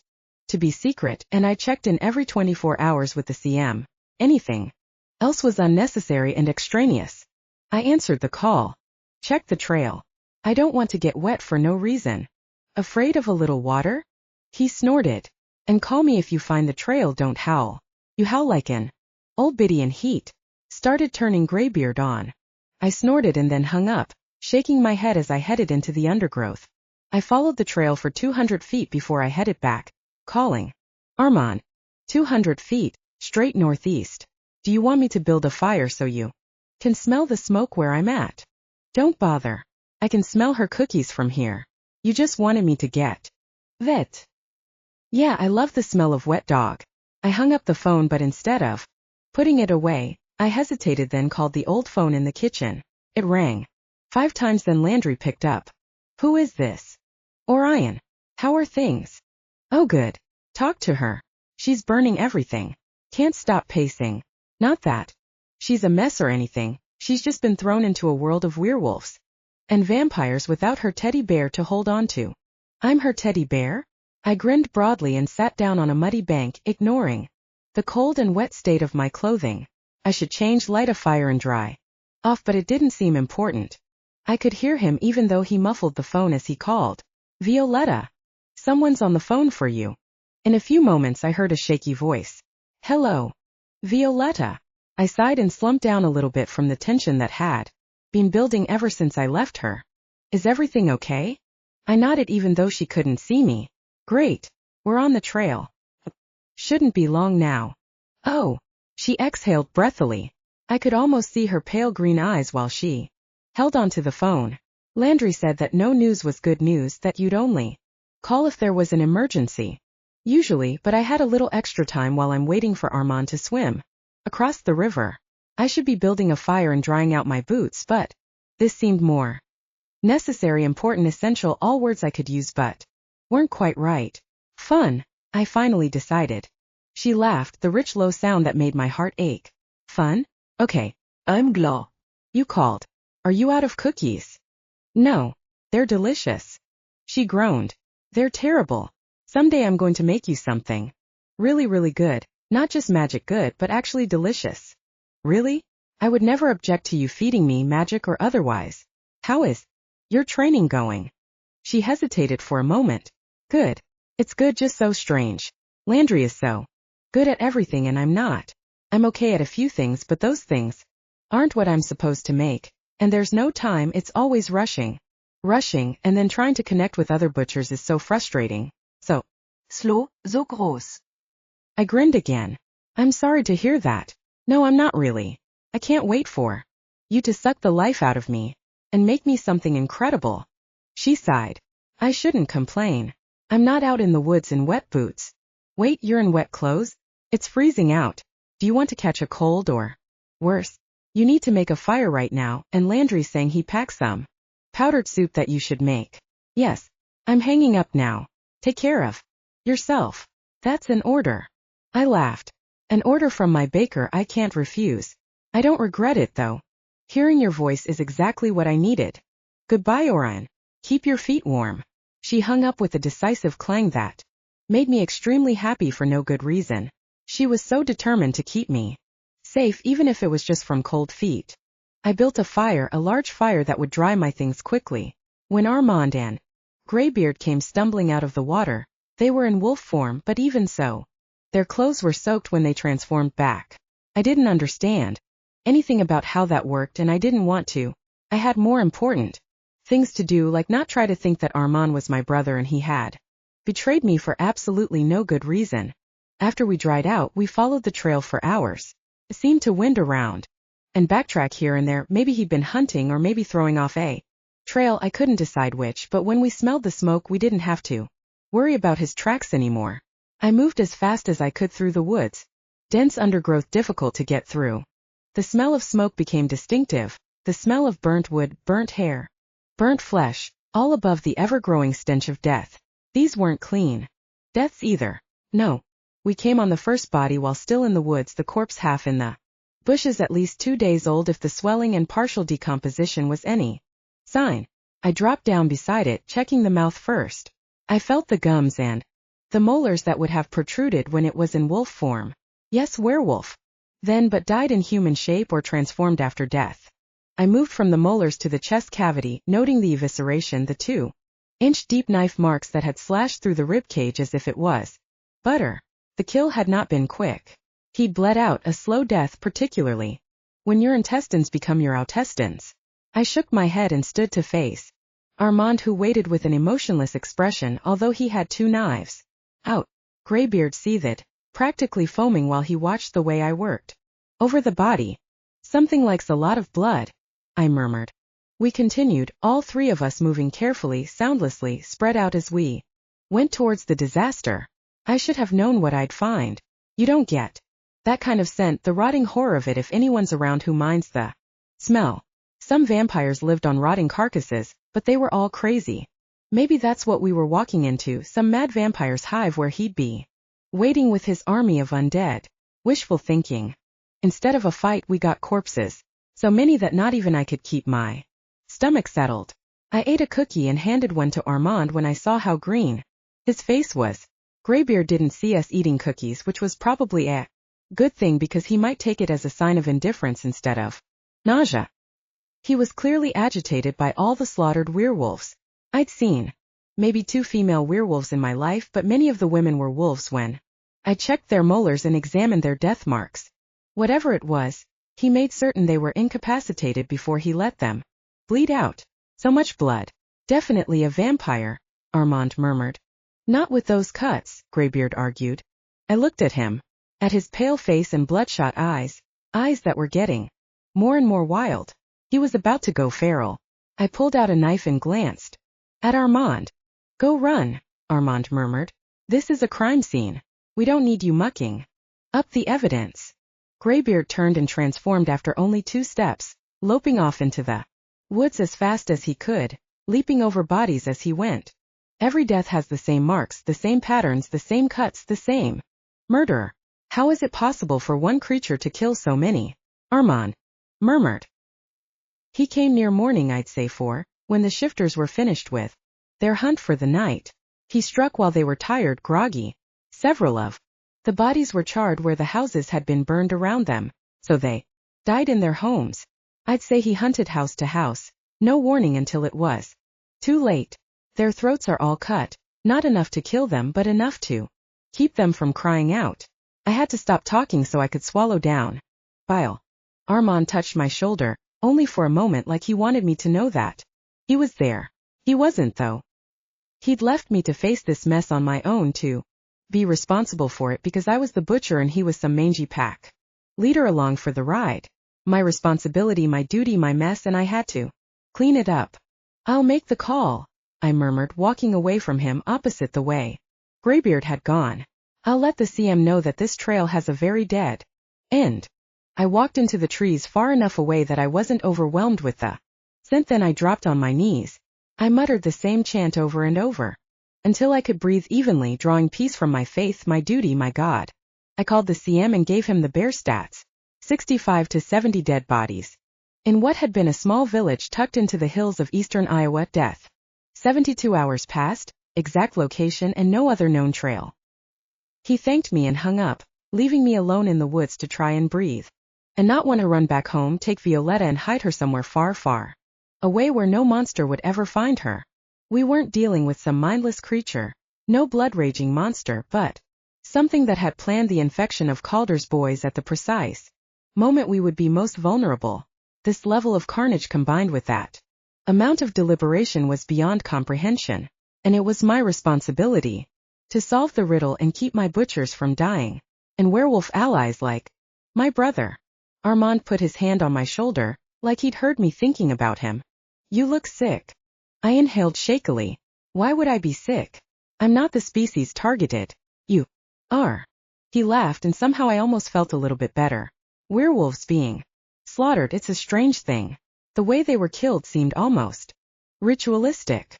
to be secret, and I checked in every 24 hours with the CM. Anything else was unnecessary and extraneous. I answered the call. Check the trail. I don't want to get wet for no reason. Afraid of a little water? He snorted. And call me if you find the trail, don't howl. You howl like an old biddy in heat. Started turning graybeard on. I snorted and then hung up, shaking my head as I headed into the undergrowth. I followed the trail for 200 feet before I headed back, calling. Armand. 200 feet, straight northeast. Do you want me to build a fire so you can smell the smoke where I'm at? Don't bother. I can smell her cookies from here. You just wanted me to get vet. Yeah, I love the smell of wet dog. I hung up the phone, but instead of putting it away, I hesitated, then called the old phone in the kitchen. It rang 5 times, then Landry picked up. Who is this? Orion. How are things? Oh, good. Talk to her. She's burning everything. Can't stop pacing. Not that she's a mess or anything, she's just been thrown into a world of werewolves and vampires without her teddy bear to hold on to. I'm her teddy bear? I grinned broadly and sat down on a muddy bank, ignoring the cold and wet state of my clothing. I should change, light a fire and dry off, but it didn't seem important. I could hear him even though he muffled the phone as he called. Violetta. Someone's on the phone for you. In a few moments I heard a shaky voice. Hello. Violetta. I sighed and slumped down a little bit from the tension that had been building ever since I left her. Is everything okay? I nodded even though she couldn't see me. Great. We're on the trail. Shouldn't be long now. Oh. She exhaled breathily. I could almost see her pale green eyes while she held onto the phone. Landry said that no news was good news, that you'd only call if there was an emergency. Usually, but I had a little extra time while I'm waiting for Armand to swim across the river. I should be building a fire and drying out my boots, but this seemed more necessary, important, essential, all words I could use but weren't quite right. Fun, I finally decided. She laughed, the rich low sound that made my heart ache. Fun? Okay. I'm glad you called. Are you out of cookies? No. They're delicious. She groaned. They're terrible. Someday I'm going to make you something really, really good. Not just magic good, but actually delicious. Really? I would never object to you feeding me, magic or otherwise. How is your training going? She hesitated for a moment. Good. It's good, just so strange. Landry is so good at everything and I'm not. I'm okay at a few things, but those things aren't what I'm supposed to make. And there's no time, it's always rushing. Rushing, and then trying to connect with other butchers is so frustrating. So slow, so groß. I grinned again. I'm sorry to hear that. No, I'm not really. I can't wait for you to suck the life out of me and make me something incredible. She sighed. I shouldn't complain. I'm not out in the woods in wet boots. Wait, you're in wet clothes? It's freezing out. Do you want to catch a cold or worse? You need to make a fire right now, and Landry's saying he packed some powdered soup that you should make. Yes. I'm hanging up now. Take care of yourself. That's an order. I laughed. An order from my baker I can't refuse. I don't regret it though. Hearing your voice is exactly what I needed. Goodbye, Orion. Keep your feet warm. She hung up with a decisive clang that made me extremely happy for no good reason. She was so determined to keep me safe, even if it was just from cold feet. I built a fire, a large fire that would dry my things quickly. When Armand and Graybeard came stumbling out of the water, they were in wolf form, but even so, their clothes were soaked when they transformed back. I didn't understand anything about how that worked, and I didn't want to. I had more important things to do, like not try to think that Armand was my brother and he had betrayed me for absolutely no good reason. After we dried out, we followed the trail for hours. It seemed to wind around and backtrack here and there. Maybe he'd been hunting or maybe throwing off a trail. I couldn't decide which, but when we smelled the smoke, we didn't have to worry about his tracks anymore. I moved as fast as I could through the woods. Dense undergrowth difficult to get through. The smell of smoke became distinctive. The smell of burnt wood, burnt hair, burnt flesh, all above the ever-growing stench of death. These weren't clean deaths either. No. We came on the first body while still in the woods, the corpse half in the bushes, at least 2 days old if the swelling and partial decomposition was any sign. I dropped down beside it, checking the mouth first. I felt the gums and the molars that would have protruded when it was in wolf form. Yes, werewolf. Then, but died in human shape or transformed after death. I moved from the molars to the chest cavity, noting the evisceration, the 2-inch deep knife marks that had slashed through the rib cage as if it was butter. The kill had not been quick. He'd bled out, a slow death, particularly when your intestines become your outestines. I shook my head and stood to face Armand, who waited with an emotionless expression, although he had 2 knives out. Graybeard seethed, practically foaming while he watched the way I worked over the body. Something likes a lot of blood, I murmured. We continued, all 3 of us moving carefully, soundlessly, spread out as we went towards the disaster. I should have known what I'd find. You don't get that kind of scent, the rotting horror of it, if anyone's around who minds the smell. Some vampires lived on rotting carcasses, but they were all crazy. Maybe that's what we were walking into, some mad vampire's hive where he'd be waiting with his army of undead. Wishful thinking. Instead of a fight, we got corpses. So many that not even I could keep my stomach settled. I ate a cookie and handed one to Armand when I saw how green his face was. Graybeard didn't see us eating cookies, which was probably a good thing because he might take it as a sign of indifference instead of nausea. He was clearly agitated by all the slaughtered werewolves. I'd seen maybe 2 female werewolves in my life, but many of the women were wolves when I checked their molars and examined their death marks. Whatever it was, he made certain they were incapacitated before he let them bleed out. So much blood. Definitely a vampire, Armand murmured. Not with those cuts, Graybeard argued. I looked at him. At his pale face and bloodshot eyes that were getting more and more wild. He was about to go feral. I pulled out a knife and glanced at Armand. Go run, Armand murmured. This is a crime scene. We don't need you mucking up the evidence. Graybeard turned and transformed after only 2 steps, loping off into the woods as fast as he could, leaping over bodies as he went. Every death has the same marks, the same patterns, the same cuts, the same murder. How is it possible for one creature to kill so many? Armand murmured. He came near morning, I'd say 4, when the shifters were finished with their hunt for the night. He struck while they were tired, groggy. Several of the bodies were charred where the houses had been burned around them, so they died in their homes. I'd say he hunted house to house, no warning until it was too late. Their throats are all cut, not enough to kill them but enough to keep them from crying out. I had to stop talking so I could swallow down bile. Armand touched my shoulder, only for a moment, like he wanted me to know that he was there. He wasn't, though. He'd left me to face this mess on my own, to be responsible for it, because I was the butcher and he was some mangy pack leader along for the ride. My responsibility, my duty, my mess, and I had to clean it up. I'll make the call, I murmured, walking away from him opposite the way Graybeard had gone. I'll let the CM know that this trail has a very dead end. I walked into the trees far enough away that I wasn't overwhelmed with the scent. Then I dropped on my knees. I muttered the same chant over and over, until I could breathe evenly, drawing peace from my faith, my duty, my God. I called the CM and gave him the bare stats. 65 to 70 dead bodies. In what had been a small village tucked into the hills of eastern Iowa. Death. 72 hours passed, exact location and no other known trail. He thanked me and hung up, leaving me alone in the woods to try and breathe. And not want to run back home, take Violetta and hide her somewhere far, far away where no monster would ever find her. We weren't dealing with some mindless creature, no blood-raging monster, but something that had planned the infection of Calder's boys at the precise moment we would be most vulnerable. This level of carnage combined with that amount of deliberation was beyond comprehension, and it was my responsibility to solve the riddle and keep my butchers from dying, and werewolf allies like my brother. Armand put his hand on my shoulder, like he'd heard me thinking about him. You look sick. I inhaled shakily. Why would I be sick? I'm not the species targeted. You are. He laughed, and somehow I almost felt a little bit better. Werewolves being slaughtered, it's a strange thing. The way they were killed seemed almost ritualistic.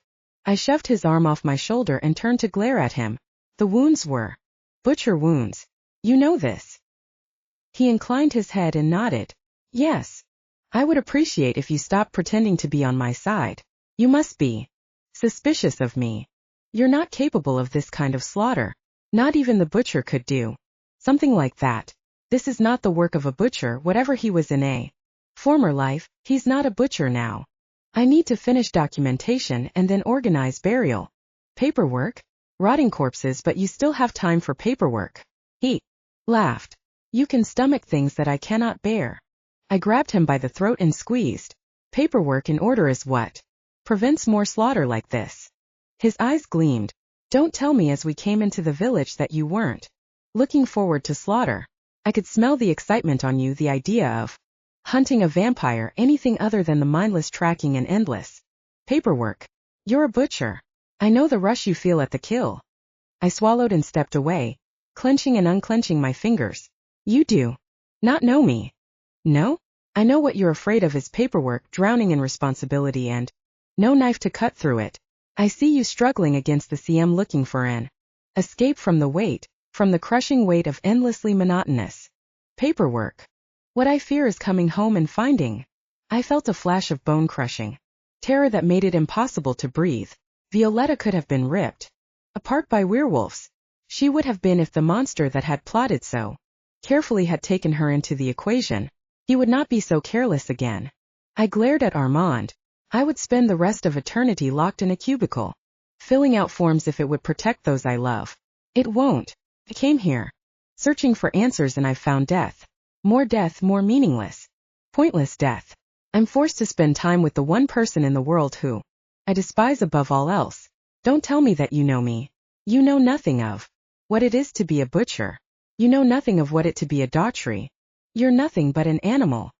I shoved his arm off my shoulder and turned to glare at him. The wounds were butcher wounds. You know this. He inclined his head and nodded. Yes. I would appreciate if you stopped pretending to be on my side. You must be suspicious of me. You're not capable of this kind of slaughter. Not even the butcher could do something like that. This is not the work of a butcher, whatever he was in a former life. He's not a butcher now. I need to finish documentation and then organize burial. Paperwork? Rotting corpses, but you still have time for paperwork. He laughed. You can stomach things that I cannot bear. I grabbed him by the throat and squeezed. Paperwork in order is what prevents more slaughter like this. His eyes gleamed. Don't tell me as we came into the village that you weren't looking forward to slaughter. I could smell the excitement on you, the idea of hunting a vampire, anything other than the mindless tracking and endless paperwork. You're a butcher. I know the rush you feel at the kill. I swallowed and stepped away, clenching and unclenching my fingers. You do not know me. No? I know what you're afraid of is paperwork, drowning in responsibility, and no knife to cut through it. I see you struggling against the CM, looking for an escape from the weight, from the crushing weight of endlessly monotonous paperwork. What I fear is coming home and finding. I felt a flash of bone-crushing terror that made it impossible to breathe. Violetta could have been ripped apart by werewolves. She would have been if the monster that had plotted so carefully had taken her into the equation. He would not be so careless again. I glared at Armand. I would spend the rest of eternity locked in a cubicle, filling out forms if it would protect those I love. It won't. I came here searching for answers, and I've found death. Death, more meaningless, pointless death. I'm forced to spend time with the one person in the world who I despise above all else. Don't tell me that you know me. You know nothing of what it is to be a butcher. You know nothing of what it to be a daughtry. You're nothing but an animal.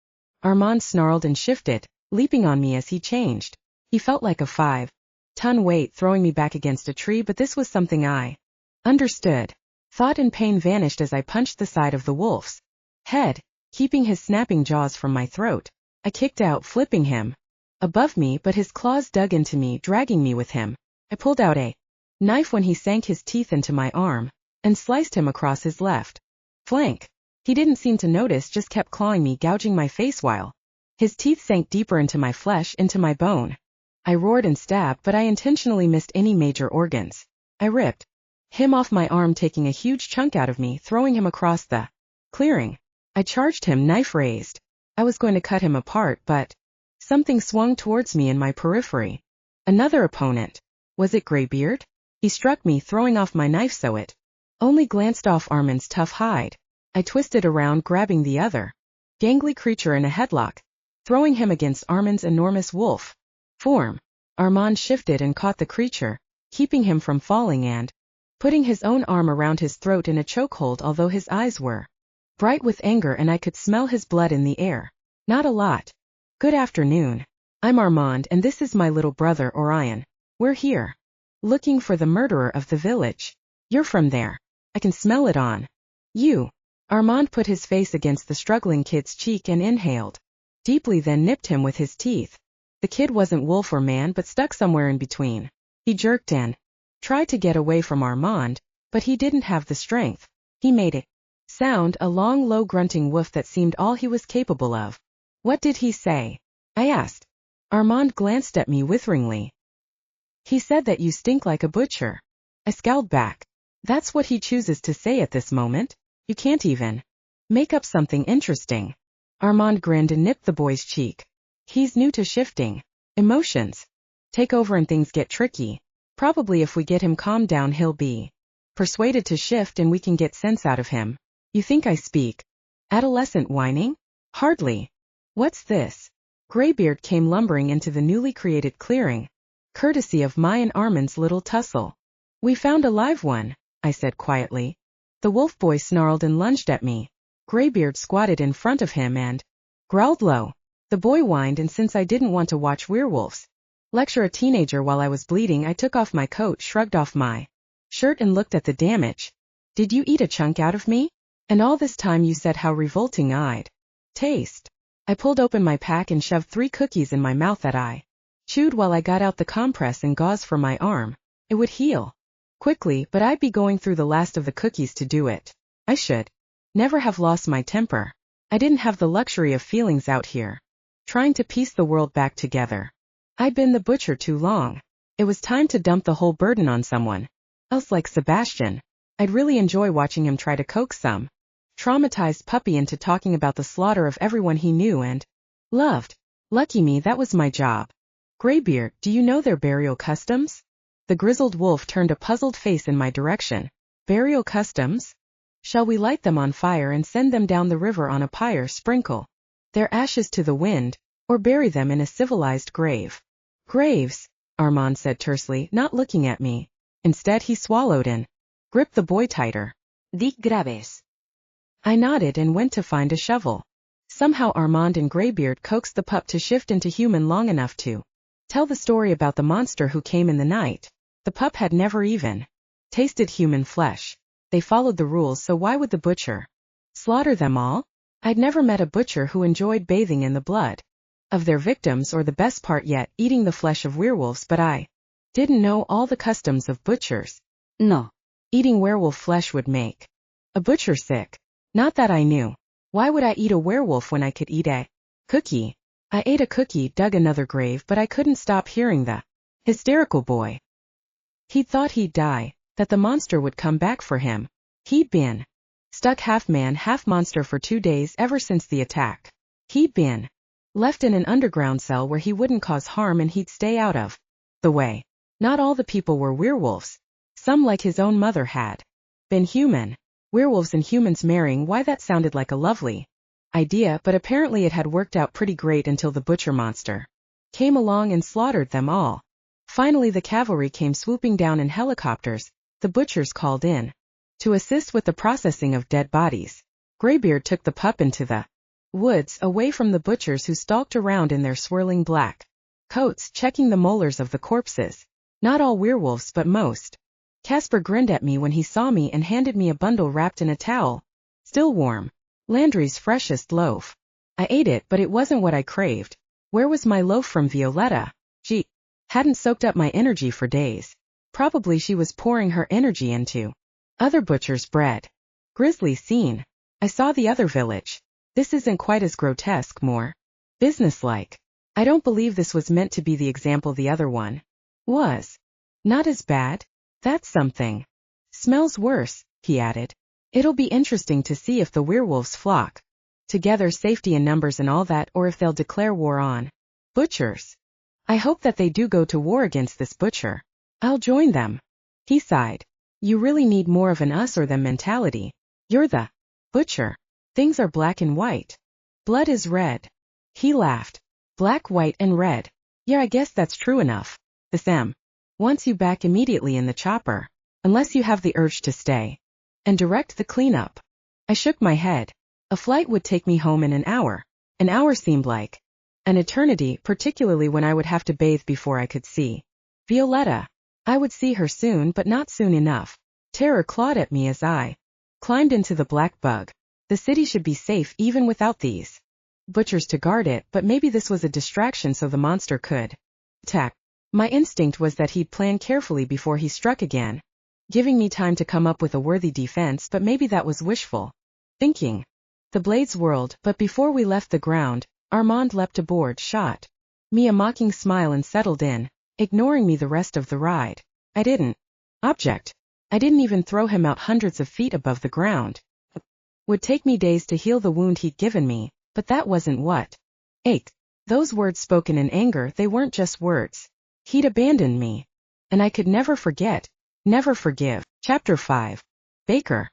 Armand snarled and shifted, leaping on me as he changed. He felt like a 5-ton weight throwing me back against a tree, but this was something I understood. Thought and pain vanished as I punched the side of the wolf's head, keeping his snapping jaws from my throat. I kicked out, flipping him above me, but his claws dug into me, dragging me with him. I pulled out a knife when he sank his teeth into my arm and sliced him across his left flank. He didn't seem to notice, just kept clawing me, gouging my face while his teeth sank deeper into my flesh, into my bone. I roared and stabbed, but I intentionally missed any major organs. I ripped him off my arm, taking a huge chunk out of me, throwing him across the clearing. I charged him, knife raised. I was going to cut him apart, but something swung towards me in my periphery. Another opponent. Was it Greybeard? He struck me, throwing off my knife so it only glanced off Armand's tough hide. I twisted around, grabbing the other gangly creature in a headlock, throwing him against Armand's enormous wolf form. Armand shifted and caught the creature, keeping him from falling and putting his own arm around his throat in a chokehold, although his eyes were bright with anger and I could smell his blood in the air. Not a lot. Good afternoon. I'm Armand, and this is my little brother Orion. We're here looking for the murderer of the village. You're from there. I can smell it on you. Armand put his face against the struggling kid's cheek and inhaled deeply, then nipped him with his teeth. The kid wasn't wolf or man, but stuck somewhere in between. He jerked and tried to get away from Armand, but he didn't have the strength. He made a sound, a long, low grunting woof that seemed all he was capable of. What did he say? I asked. Armand glanced at me witheringly. He said that you stink like a butcher. I scowled back. That's what he chooses to say at this moment? You can't even make up something interesting. Armand grinned and nipped the boy's cheek. He's new to shifting. Emotions take over and things get tricky. Probably if we get him calmed down, he'll be persuaded to shift and we can get sense out of him. You think I speak adolescent whining? Hardly. What's this? Greybeard came lumbering into the newly created clearing, courtesy of my and Armand's little tussle. We found a live one, I said quietly. The wolf boy snarled and lunged at me. Greybeard squatted in front of him and growled low. The boy whined, and since I didn't want to watch werewolves lecture a teenager while I was bleeding, I took off my coat, shrugged off my shirt and looked at the damage. Did you eat a chunk out of me? And all this time you said how revolting I'd taste. I pulled open my pack and shoved 3 cookies in my mouth that I chewed while I got out the compress and gauze for my arm. It would heal. quickly, but I'd be going through the last of the cookies to do it. I should never have lost my temper. I didn't have the luxury of feelings out here, trying to piece the world back together. I'd been the butcher too long. It was time to dump the whole burden on someone else, like Sebastian. I'd really enjoy watching him try to coax some traumatized puppy into talking about the slaughter of everyone he knew and loved. Lucky me, that was my job. Greybeard, do you know their burial customs? The grizzled wolf turned a puzzled face in my direction. Burial customs? Shall we light them on fire and send them down the river on a pyre, sprinkle their ashes to the wind, or bury them in a civilized grave? Graves, Armand said tersely, not looking at me. Instead he swallowed and gripped the boy tighter. Di graves. I nodded and went to find a shovel. Somehow Armand and Greybeard coaxed the pup to shift into human long enough to tell the story about the monster who came in the night. The pup had never even tasted human flesh. They followed the rules, so why would the butcher slaughter them all? I'd never met a butcher who enjoyed bathing in the blood of their victims, or the best part yet, eating the flesh of werewolves, but I didn't know all the customs of butchers. No. Eating werewolf flesh would make a butcher sick. Not that I knew. Why would I eat a werewolf when I could eat a cookie? I ate a cookie, dug another grave, but I couldn't stop hearing the hysterical boy. He thought he'd die, that the monster would come back for him. He'd been stuck half man, half monster for 2 days ever since the attack. He'd been left in an underground cell where he wouldn't cause harm and he'd stay out of the way. Not all the people were werewolves. Some, like his own mother, had been human. Werewolves and humans marrying, why, that sounded like a lovely idea, but apparently it had worked out pretty great until the butcher monster came along and slaughtered them all. Finally the cavalry came swooping down in helicopters. The butchers called in to assist with the processing of dead bodies. Greybeard took the pup into the woods, away from the butchers who stalked around in their swirling black coats, checking the molars of the corpses. Not all werewolves, but most. Casper grinned at me when he saw me and handed me a bundle wrapped in a towel. Still warm. Landry's freshest loaf. I ate it, but it wasn't what I craved. Where was my loaf from Violetta? She hadn't soaked up my energy for days. Probably she was pouring her energy into other butchers' bread. Grisly scene. I saw the other village. This isn't quite as grotesque, more businesslike. I don't believe this was meant to be the example the other one was. Not as bad? That's something. Smells worse, he added. It'll be interesting to see if the werewolves flock together, safety in numbers and all that, or if they'll declare war on butchers. I hope that they do go to war against this butcher. I'll join them. He sighed. You really need more of an us or them mentality. You're the butcher. Things are black and white. Blood is red. He laughed. Black, white, and red. Yeah, I guess that's true enough. The Sam wants you back immediately in the chopper, unless you have the urge to stay and direct the cleanup. I shook my head. A flight would take me home in an hour. An hour seemed like an eternity, particularly when I would have to bathe before I could see Violetta. I would see her soon, but not soon enough. Terror clawed at me as I climbed into the black bug. The city should be safe even without these butchers to guard it, but maybe this was a distraction so the monster could attack. My instinct was that he'd plan carefully before he struck again, giving me time to come up with a worthy defense, but maybe that was wishful thinking. The blades whirled, but before we left the ground, Armand leapt aboard, shot me a mocking smile and settled in, ignoring me the rest of the ride. I didn't object. I didn't even throw him out hundreds of feet above the ground. It would take me days to heal the wound he'd given me, but that wasn't what ached. Those words spoken in anger, they weren't just words. He'd abandoned me. And I could never forget, never forgive. Chapter 5. Baker.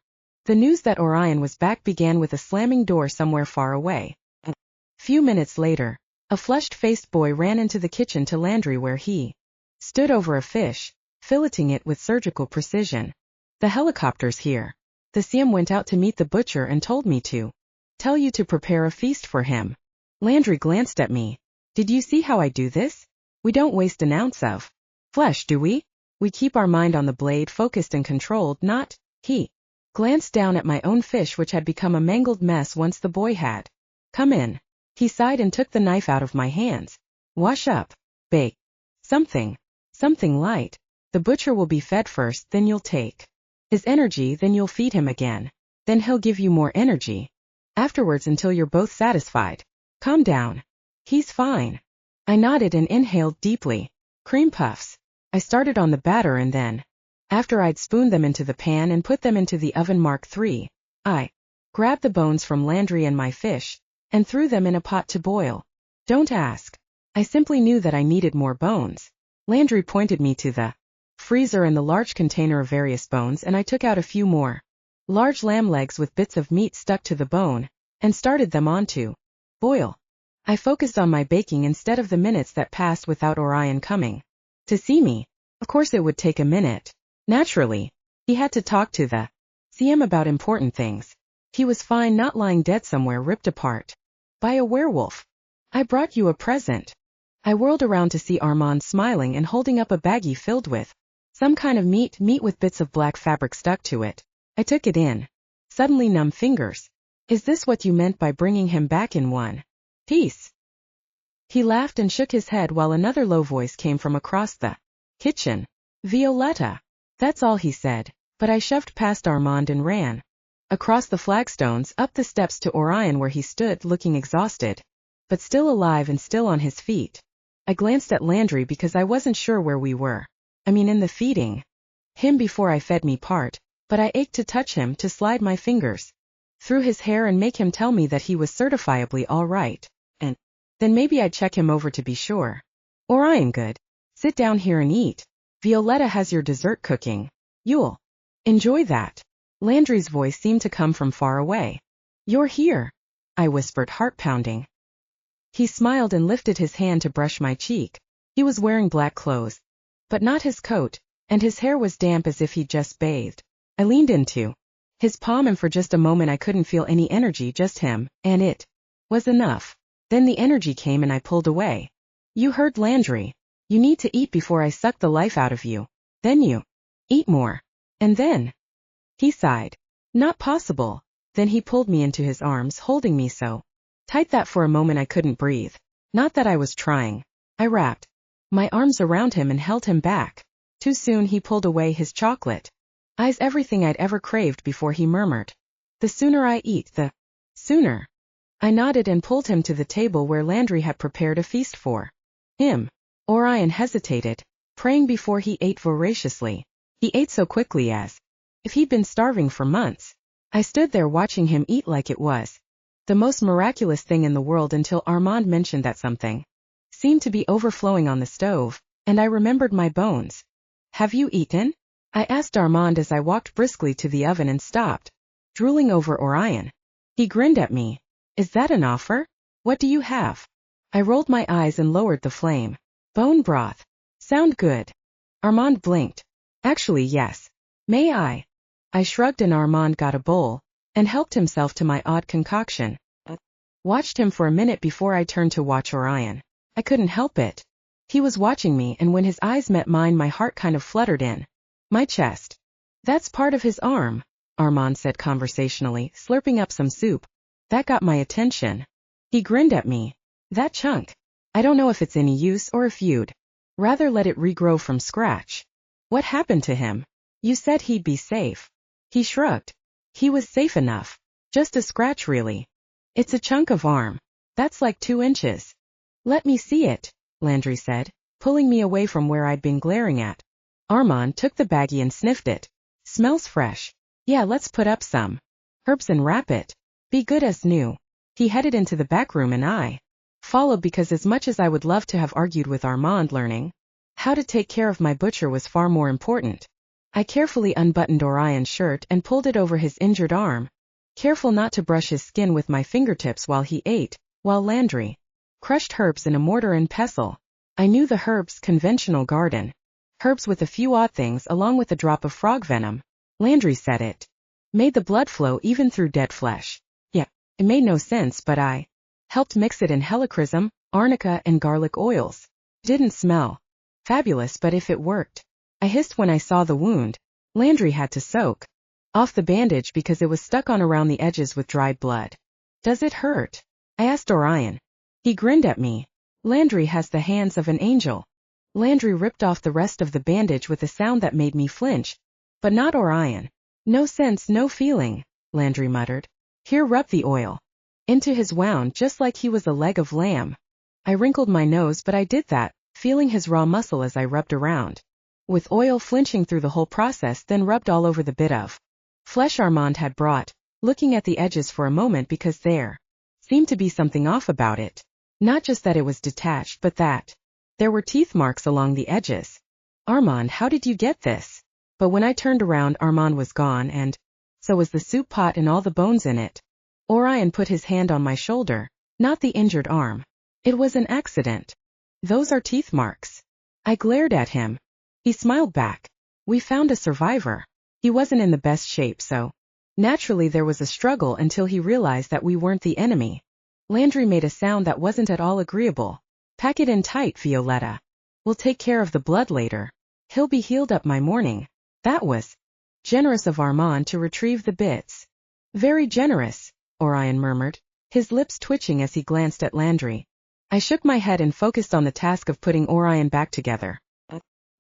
The news that Orion was back began with a slamming door somewhere far away. A few minutes later, a flushed-faced boy ran into the kitchen to Landry, where he stood over a fish, filleting it with surgical precision. The helicopter's here. The CM went out to meet the butcher and told me to tell you to prepare a feast for him. Landry glanced at me. Did you see how I do this? We don't waste an ounce of flesh, do we? We keep our mind on the blade, focused and controlled, not. He glanced down at my own fish, which had become a mangled mess once the boy had come in. He sighed and took the knife out of my hands. Wash up. Bake. Something light. The butcher will be fed first, then you'll take his energy, then you'll feed him again. Then he'll give you more energy. Afterwards until you're both satisfied. Calm down. He's fine. I nodded and inhaled deeply. Cream puffs. I started on the batter and then, after I'd spooned them into the pan and put them into the oven Mark III, I grabbed the bones from Landry and my fish and threw them in a pot to boil. Don't ask. I simply knew that I needed more bones. Landry pointed me to the freezer and the large container of various bones, and I took out a few more large lamb legs with bits of meat stuck to the bone and started them on to boil. I focused on my baking instead of the minutes that passed without Orion coming to see me. Of course it would take a minute. Naturally, he had to talk to the CM about important things. He was fine not lying dead somewhere ripped apart by a werewolf. I brought you a present. I whirled around to see Armand smiling and holding up a baggie filled with some kind of meat with bits of black fabric stuck to it. I took it in. Suddenly numb fingers. Is this what you meant by bringing him back in one piece? He laughed and shook his head while another low voice came from across the kitchen. Violetta. That's all he said, but I shoved past Armand and ran across the flagstones up the steps to Orion where he stood looking exhausted, but still alive and still on his feet. I glanced at Landry because I wasn't sure where we were. In the feeding him before I fed me part, but I ached to touch him, to slide my fingers through his hair and make him tell me that he was certifiably all right, and then maybe I'd check him over to be sure. Orion, good. Sit down here and eat. Violetta has your dessert cooking. You'll enjoy that. Landry's voice seemed to come from far away. You're here, I whispered, heart pounding. He smiled and lifted his hand to brush my cheek. He was wearing black clothes, but not his coat, and his hair was damp as if he'd just bathed. I leaned into his palm and for just a moment I couldn't feel any energy, just him, and it was enough. Then the energy came and I pulled away. You heard Landry. You need to eat before I suck the life out of you. Then you eat more. And then he sighed. Not possible. Then he pulled me into his arms, holding me so tight that for a moment I couldn't breathe. Not that I was trying. I wrapped my arms around him and held him back. Too soon he pulled away his chocolate eyes, everything I'd ever craved before. He murmured, the sooner I eat, the sooner. I nodded and pulled him to the table where Landry had prepared a feast for him. Orion hesitated, praying before he ate voraciously. He ate so quickly as if he'd been starving for months. I stood there watching him eat like it was the most miraculous thing in the world until Armand mentioned that something seemed to be overflowing on the stove, and I remembered my bones. Have you eaten? I asked Armand as I walked briskly to the oven and stopped, drooling over Orion. He grinned at me. Is that an offer? What do you have? I rolled my eyes and lowered the flame. Bone broth. Sound good. Armand blinked. Actually, yes. May I? I shrugged and Armand got a bowl and helped himself to my odd concoction. Watched him for a minute before I turned to watch Orion. I couldn't help it. He was watching me, and when his eyes met mine my heart kind of fluttered in my chest. That's part of his arm, Armand said conversationally, slurping up some soup. That got my attention. He grinned at me. That chunk. I don't know if it's any use or if you'd rather let it regrow from scratch. What happened to him? You said he'd be safe. He shrugged. He was safe enough. Just a scratch, really. It's a chunk of arm. That's like 2 inches. Let me see it, Landry said, pulling me away from where I'd been glaring at. Armand took the baggie and sniffed it. Smells fresh. Yeah, let's put up some herbs and wrap it. Be good as new. He headed into the back room and I followed because as much as I would love to have argued with Armand, learning how to take care of my butcher was far more important. I carefully unbuttoned Orion's shirt and pulled it over his injured arm, careful not to brush his skin with my fingertips while he ate, while Landry crushed herbs in a mortar and pestle. I knew the herbs, conventional garden herbs with a few odd things along with a drop of frog venom. Landry said it made the blood flow even through dead flesh. Yeah, it made no sense, but I helped mix it in helichrysum, arnica, and garlic oils. Didn't smell fabulous, but if it worked. I hissed when I saw the wound. Landry had to soak off the bandage because it was stuck on around the edges with dried blood. Does it hurt? I asked Orion. He grinned at me. Landry has the hands of an angel. Landry ripped off the rest of the bandage with a sound that made me flinch. But not Orion. No sense, no feeling, Landry muttered. Here, rub the oil into his wound just like he was a leg of lamb. I wrinkled my nose, but I did that, feeling his raw muscle as I rubbed around, with oil flinching through the whole process, then rubbed all over the bit of flesh Armand had brought, looking at the edges for a moment because there seemed to be something off about it. Not just that it was detached, but that there were teeth marks along the edges. Armand, how did you get this? But when I turned around, Armand was gone, and so was the soup pot and all the bones in it. Orion put his hand on my shoulder, not the injured arm. It was an accident. Those are teeth marks. I glared at him. He smiled back. We found a survivor. He wasn't in the best shape, so naturally there was a struggle until he realized that we weren't the enemy. Landry made a sound that wasn't at all agreeable. Pack it in tight, Violetta. We'll take care of the blood later. He'll be healed up by morning. That was generous of Armand to retrieve the bits. Very generous, Orion murmured, his lips twitching as he glanced at Landry. I shook my head and focused on the task of putting Orion back together.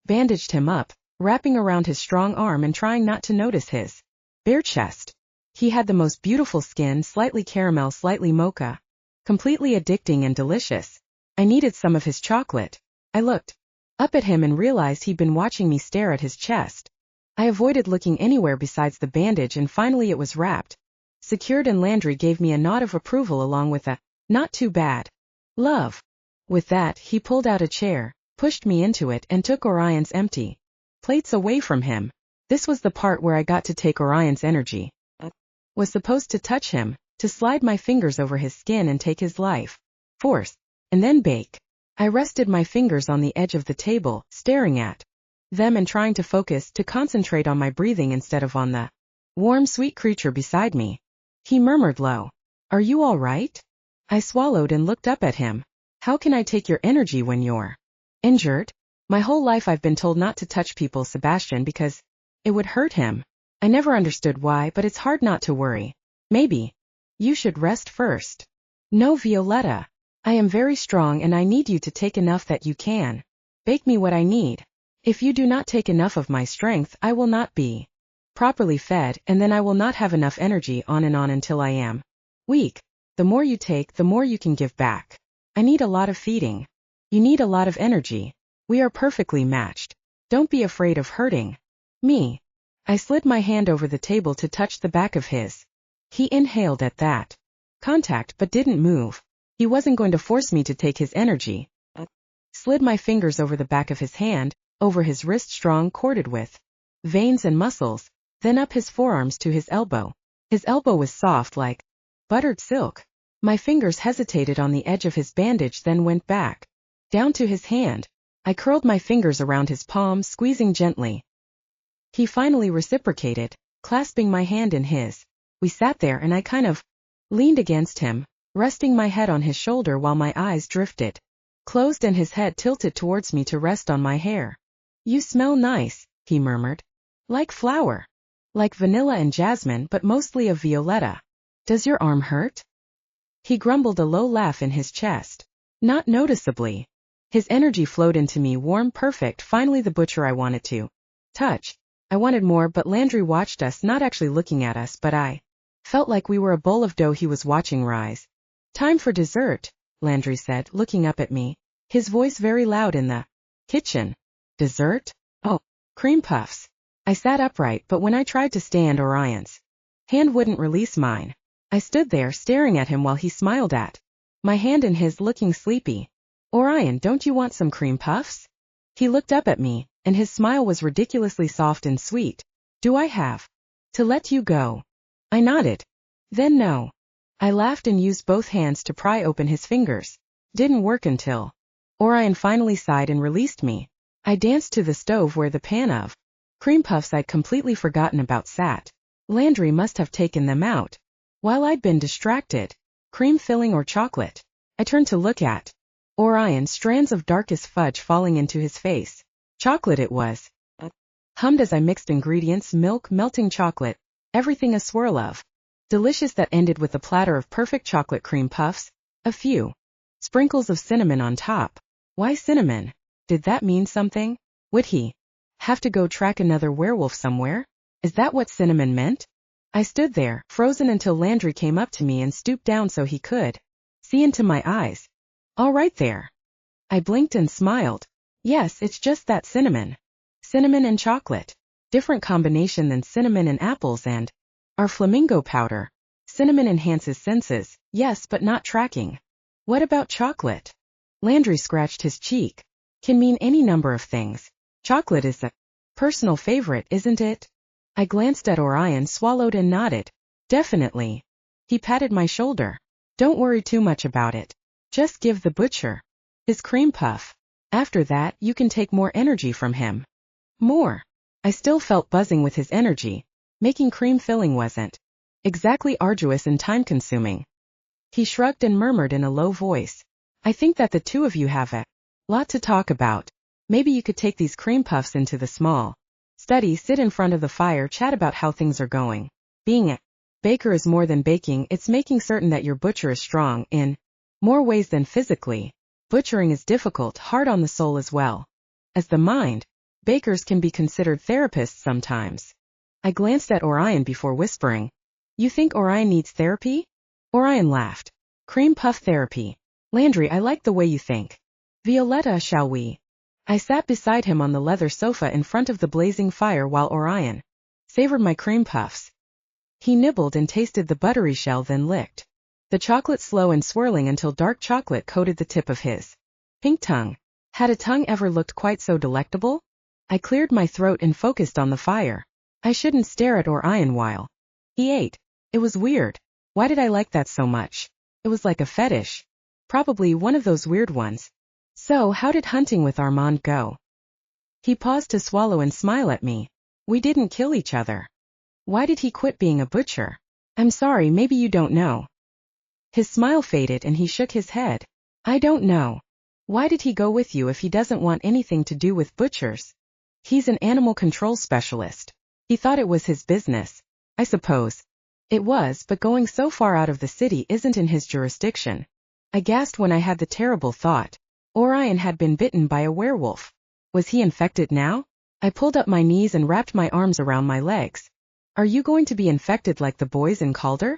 Bandaged him up, wrapping around his strong arm and trying not to notice his bare chest. He had the most beautiful skin, slightly caramel, slightly mocha. Completely addicting and delicious. I needed some of his chocolate. I looked up at him and realized he'd been watching me stare at his chest. I avoided looking anywhere besides the bandage, and finally it was wrapped, secured, and Landry gave me a nod of approval along with a, not too bad, love. With that, he pulled out a chair, pushed me into it, and took Orion's empty plates away from him. This was the part where I got to take Orion's energy. Was supposed to touch him, to slide my fingers over his skin and take his life force, and then bake. I rested my fingers on the edge of the table, staring at them and trying to focus, to concentrate on my breathing instead of on the warm, sweet creature beside me. He murmured low, "Are you all right?" I swallowed and looked up at him. How can I take your energy when you're injured? My whole life I've been told not to touch people, Sebastian, because it would hurt him. I never understood why, but it's hard not to worry. Maybe you should rest first. No, Violetta. I am very strong and I need you to take enough that you can bake me what I need. If you do not take enough of my strength, I will not be properly fed, and then I will not have enough energy, on and on until I am weak. The more you take, the more you can give back. I need a lot of feeding. You need a lot of energy. We are perfectly matched. Don't be afraid of hurting me. I slid my hand over the table to touch the back of his. He inhaled at that contact but didn't move. He wasn't going to force me to take his energy. Slid my fingers over the back of his hand, over his wrist, strong, corded with veins and muscles, then up his forearms to his elbow. His elbow was soft like buttered silk. My fingers hesitated on the edge of his bandage, then went back down to his hand. I curled my fingers around his palm, squeezing gently. He finally reciprocated, clasping my hand in his. We sat there and I kind of leaned against him, resting my head on his shoulder while my eyes drifted closed and his head tilted towards me to rest on my hair. You smell nice, he murmured. Like flower. Like vanilla and jasmine, but mostly of Violetta. Does your arm hurt? He grumbled, a low laugh in his chest. Not noticeably. His energy flowed into me, warm, perfect, finally the butcher I wanted to touch. I wanted more, but Landry watched us, not actually looking at us, but I felt like we were a bowl of dough he was watching rise. Time for dessert, Landry said, looking up at me, his voice very loud in the kitchen. Dessert? Oh, cream puffs. I sat upright, but when I tried to stand, Orion's hand wouldn't release mine. I stood there staring at him while he smiled at my hand in his, looking sleepy. Orion, don't you want some cream puffs? He looked up at me, and his smile was ridiculously soft and sweet. Do I have to let you go? I nodded. Then no. I laughed and used both hands to pry open his fingers. Didn't work until Orion finally sighed and released me. I danced to the stove where the pan of cream puffs I'd completely forgotten about sat. Landry must have taken them out while I'd been distracted. Cream filling or chocolate? I turned to look at Orion, strands of darkest fudge falling into his face. Chocolate it was. Hummed as I mixed ingredients, milk, melting chocolate, everything a swirl of delicious that ended with a platter of perfect chocolate cream puffs, a few sprinkles of cinnamon on top. Why cinnamon? Did that mean something? Would he have to go track another werewolf somewhere? Is that what cinnamon meant? I stood there, frozen until Landry came up to me and stooped down so he could see into my eyes. All right there. I blinked and smiled. Yes, it's just that cinnamon. Cinnamon and chocolate. Different combination than cinnamon and apples and our flamingo powder. Cinnamon enhances senses, yes, but not tracking. What about chocolate? Landry scratched his cheek. Can mean any number of things. Chocolate is a personal favorite, isn't it? I glanced at Orion, swallowed and nodded. Definitely. He patted my shoulder. Don't worry too much about it. Just give the butcher his cream puff. After that, you can take more energy from him. More. I still felt buzzing with his energy. Making cream filling wasn't exactly arduous and time-consuming. He shrugged and murmured in a low voice. I think that the two of you have a lot to talk about. Maybe you could take these cream puffs into the small study, sit in front of the fire, chat about how things are going. Being a baker is more than baking, it's making certain that your butcher is strong in more ways than physically. Butchering is difficult, hard on the soul as well as the mind. Bakers can be considered therapists sometimes. I glanced at Orion before whispering. You think Orion needs therapy? Orion laughed. Cream puff therapy. Landry, I like the way you think. Violetta, shall we? I sat beside him on the leather sofa in front of the blazing fire while Orion savored my cream puffs. He nibbled and tasted the buttery shell, then licked the chocolate slow and swirling until dark chocolate coated the tip of his pink tongue. Had a tongue ever looked quite so delectable? I cleared my throat and focused on the fire. I shouldn't stare at Orion while he ate. It was weird. Why did I like that so much? It was like a fetish. Probably one of those weird ones. So, how did hunting with Armand go? He paused to swallow and smile at me. We didn't kill each other. Why did he quit being a butcher? I'm sorry, maybe you don't know. His smile faded and he shook his head. I don't know. Why did he go with you if he doesn't want anything to do with butchers? He's an animal control specialist. He thought it was his business. I suppose it was, but going so far out of the city isn't in his jurisdiction. I gasped when I had the terrible thought. Orion had been bitten by a werewolf. Was he infected now? I pulled up my knees and wrapped my arms around my legs. Are you going to be infected like the boys in Calder?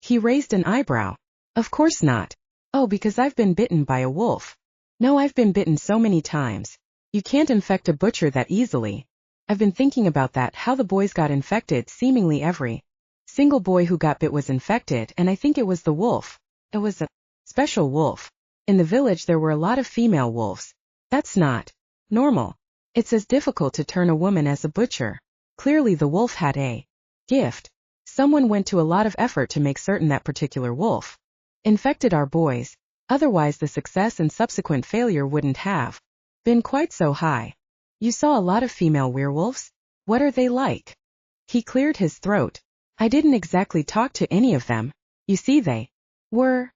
He raised an eyebrow. Of course not. Oh, because I've been bitten by a wolf. No, I've been bitten so many times. You can't infect a butcher that easily. I've been thinking about that, how the boys got infected. Seemingly every single boy who got bit was infected, and I think it was the wolf. It was a special wolf. In the village there were a lot of female wolves. That's not normal. It's as difficult to turn a woman as a butcher. Clearly the wolf had a gift. Someone went to a lot of effort to make certain that particular wolf infected our boys. Otherwise the success and subsequent failure wouldn't have been quite so high. You saw a lot of female werewolves? What are they like? He cleared his throat. I didn't exactly talk to any of them. You see, they were.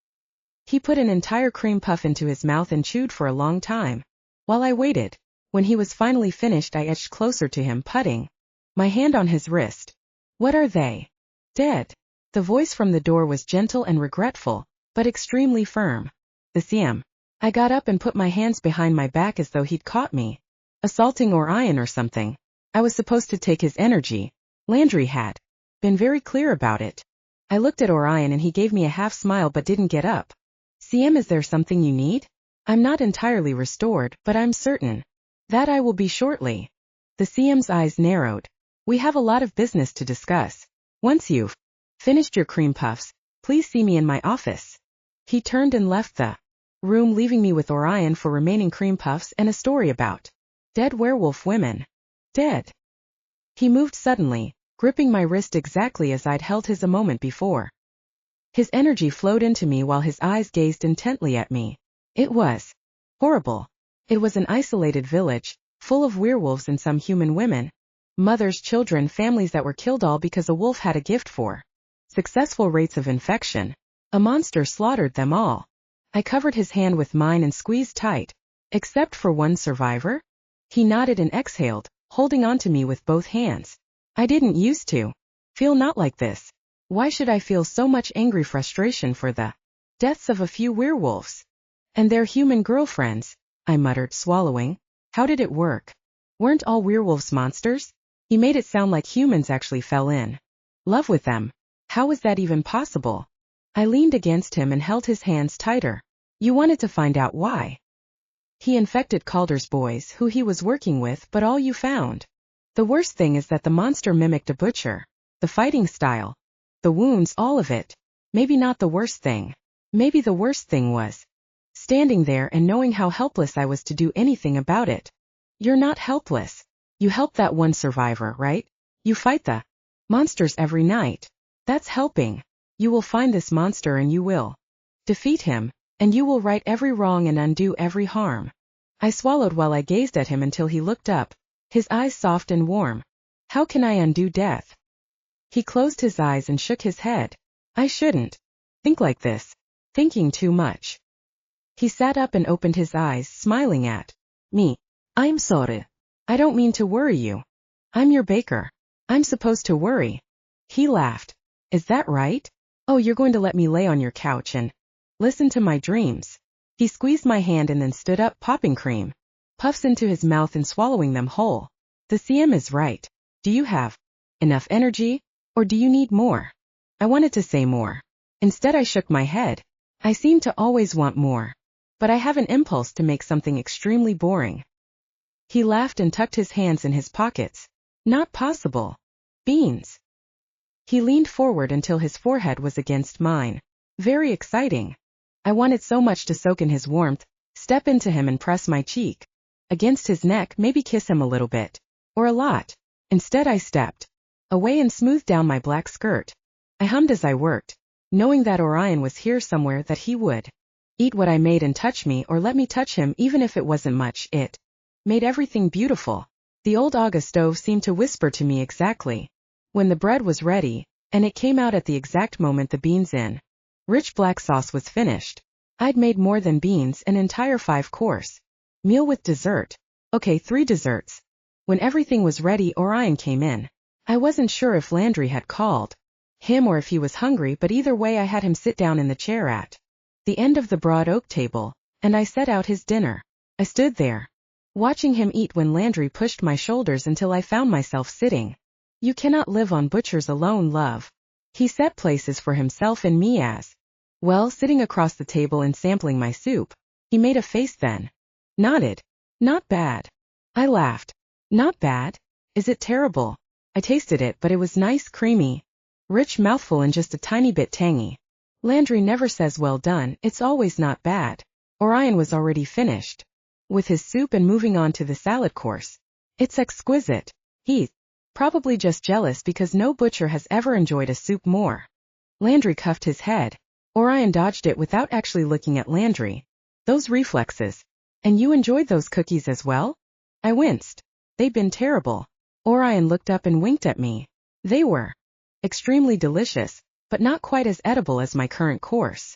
He put an entire cream puff into his mouth and chewed for a long time. While I waited, when he was finally finished, I edged closer to him, putting my hand on his wrist. What are they? Dead. The voice from the door was gentle and regretful, but extremely firm. The CM. I got up and put my hands behind my back as though he'd caught me assaulting Orion or something. I was supposed to take his energy. Landry had been very clear about it. I looked at Orion and he gave me a half smile but didn't get up. CM, is there something you need? I'm not entirely restored, but I'm certain that I will be shortly. The CM's eyes narrowed. We have a lot of business to discuss. Once you've finished your cream puffs, please see me in my office. He turned and left the room, leaving me with Orion for remaining cream puffs and a story about dead werewolf women. Dead. He moved suddenly, gripping my wrist exactly as I'd held his a moment before. His energy flowed into me while his eyes gazed intently at me. It was horrible. It was an isolated village, full of werewolves and some human women. Mothers, children, families that were killed, all because a wolf had a gift for successful rates of infection. A monster slaughtered them all. I covered his hand with mine and squeezed tight. Except for one survivor? He nodded and exhaled, holding on to me with both hands. I didn't used to feel not like this. Why should I feel so much angry frustration for the deaths of a few werewolves? And their human girlfriends, I muttered, swallowing. How did it work? Weren't all werewolves monsters? He made it sound like humans actually fell in love with them. How was that even possible? I leaned against him and held his hands tighter. You wanted to find out why. He infected Calder's boys who he was working with, but all you found. The worst thing is that the monster mimicked a butcher. The fighting style. The wounds, all of it. Maybe not the worst thing. Maybe the worst thing was standing there and knowing how helpless I was to do anything about it. You're not helpless. You help that one survivor, right? You fight the monsters every night. That's helping. You will find this monster and you will defeat him, and you will right every wrong and undo every harm. I swallowed while I gazed at him until he looked up, his eyes soft and warm. How can I undo death? He closed his eyes and shook his head. I shouldn't think like this. Thinking too much. He sat up and opened his eyes, smiling at me. I'm sorry. I don't mean to worry you. I'm your baker. I'm supposed to worry. He laughed. Is that right? Oh, you're going to let me lay on your couch and listen to my dreams. He squeezed my hand and then stood up, popping cream puffs into his mouth and swallowing them whole. The CM is right. Do you have enough energy, or do you need more? I wanted to say more. Instead I shook my head. I seem to always want more. But I have an impulse to make something extremely boring. He laughed and tucked his hands in his pockets. Not possible. Beans. He leaned forward until his forehead was against mine. Very exciting. I wanted so much to soak in his warmth, step into him and press my cheek against his neck, maybe kiss him a little bit. Or a lot. Instead I stepped away and smoothed down my black skirt. I hummed as I worked, knowing that Orion was here somewhere, that he would eat what I made and touch me, or let me touch him even if it wasn't much. It made everything beautiful. The old Aga stove seemed to whisper to me exactly when the bread was ready, and it came out at the exact moment the beans in rich black sauce was finished. I'd made more than beans, an entire 5-course meal with dessert. Okay, 3 desserts. When everything was ready, Orion came in. I wasn't sure if Landry had called him or if he was hungry, but either way I had him sit down in the chair at the end of the broad oak table, and I set out his dinner. I stood there, watching him eat when Landry pushed my shoulders until I found myself sitting. You cannot live on butchers alone, love. He set places for himself and me as well, sitting across the table and sampling my soup. He made a face then nodded. Not bad. I laughed. Not bad? Is it terrible? I tasted it, but it was nice, creamy, rich mouthful and just a tiny bit tangy. Landry never says well done, it's always not bad. Orion was already finished with his soup and moving on to the salad course. It's exquisite. He's probably just jealous because no butcher has ever enjoyed a soup more. Landry cuffed his head. Orion dodged it without actually looking at Landry. Those reflexes. And you enjoyed those cookies as well? I winced. They'd been terrible. Orion looked up and winked at me. They were extremely delicious, but not quite as edible as my current course.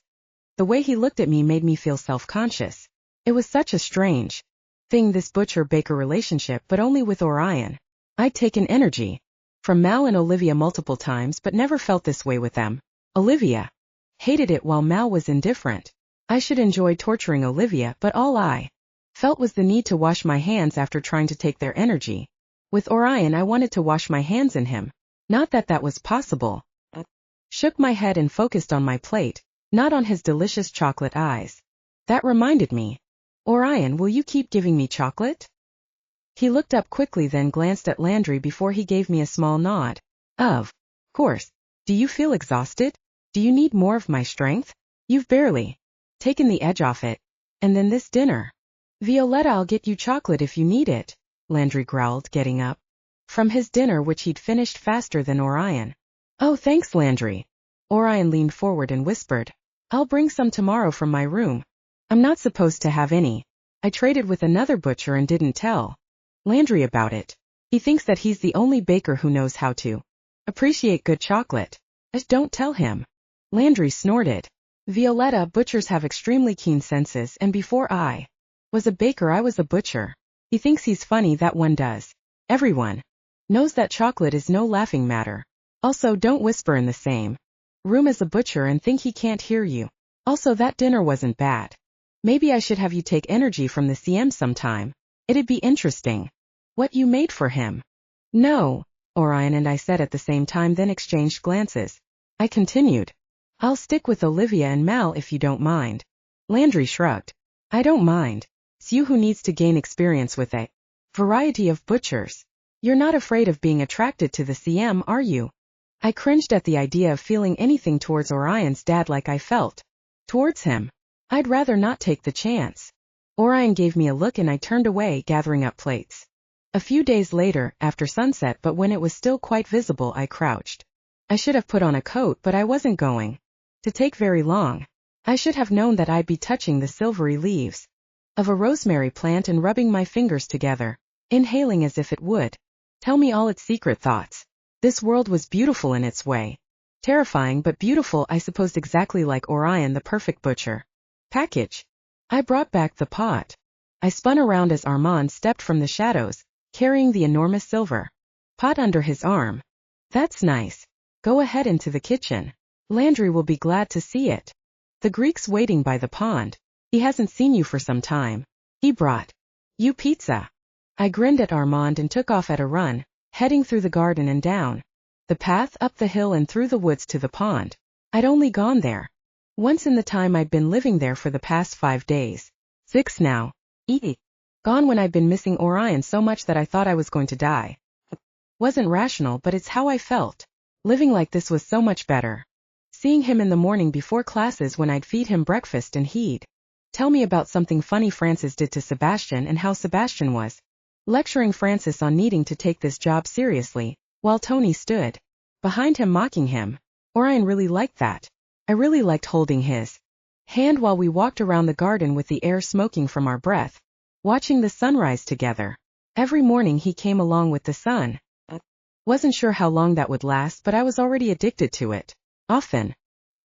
The way he looked at me made me feel self-conscious. It was such a strange thing, this butcher-baker relationship, but only with Orion. I'd taken energy from Mal and Olivia multiple times, but never felt this way with them. Olivia hated it while Mal was indifferent. I should enjoy torturing Olivia, but all I felt was the need to wash my hands after trying to take their energy. With Orion I wanted to wash my hands in him. Not that that was possible. Shook my head and focused on my plate, not on his delicious chocolate eyes. That reminded me. Orion, will you keep giving me chocolate? He looked up quickly, then glanced at Landry before he gave me a small nod. Of course. Do you feel exhausted? Do you need more of my strength? You've barely taken the edge off it. And then this dinner. Violetta, I'll get you chocolate if you need it, Landry growled, getting up from his dinner, which he'd finished faster than Orion. Oh, thanks, Landry. Orion leaned forward and whispered. I'll bring some tomorrow from my room. I'm not supposed to have any. I traded with another butcher and didn't tell Landry about it. He thinks that he's the only baker who knows how to appreciate good chocolate. Just don't tell him. Landry snorted. Violetta, butchers have extremely keen senses, and before I was a baker I was a butcher. He thinks he's funny, that one does. Everyone knows that chocolate is no laughing matter. Also, don't whisper in the same room as a butcher and think he can't hear you. Also, that dinner wasn't bad. Maybe I should have you take energy from the CM sometime. It'd be interesting. What you made for him? No, Orion and I said at the same time, then exchanged glances. I continued. I'll stick with Olivia and Mal if you don't mind. Landry shrugged. I don't mind. It's you who needs to gain experience with a variety of butchers. You're not afraid of being attracted to the CM, are you? I cringed at the idea of feeling anything towards Orion's dad like I felt towards him. I'd rather not take the chance. Orion gave me a look and I turned away, gathering up plates. A few days later, after sunset but when it was still quite visible, I crouched. I should have put on a coat, but I wasn't going to take very long. I should have known that I'd be touching the silvery leaves of a rosemary plant and rubbing my fingers together, inhaling as if it would tell me all its secret thoughts. This world was beautiful in its way. Terrifying but beautiful, I supposed, exactly like Orion, the perfect butcher. Package. I brought back the pot. I spun around as Armand stepped from the shadows, carrying the enormous silver pot under his arm. That's nice. Go ahead into the kitchen. Landry will be glad to see it. The Greek's waiting by the pond. He hasn't seen you for some time. He brought you pizza. I grinned at Armand and took off at a run, heading through the garden and down the path, up the hill and through the woods to the pond. I'd only gone there once in the time I'd been living there for the past 5 days. 6 now. Gone when I'd been missing Orion so much that I thought I was going to die. Wasn't rational, but it's how I felt. Living like this was so much better. Seeing him in the morning before classes when I'd feed him breakfast and he'd tell me about something funny Francis did to Sebastian and how Sebastian was lecturing Francis on needing to take this job seriously, while Tony stood behind him mocking him. Orion really liked that. I really liked holding his hand while we walked around the garden with the air smoking from our breath, watching the sunrise together. Every morning he came along with the sun. Wasn't sure how long that would last, but I was already addicted to it. Often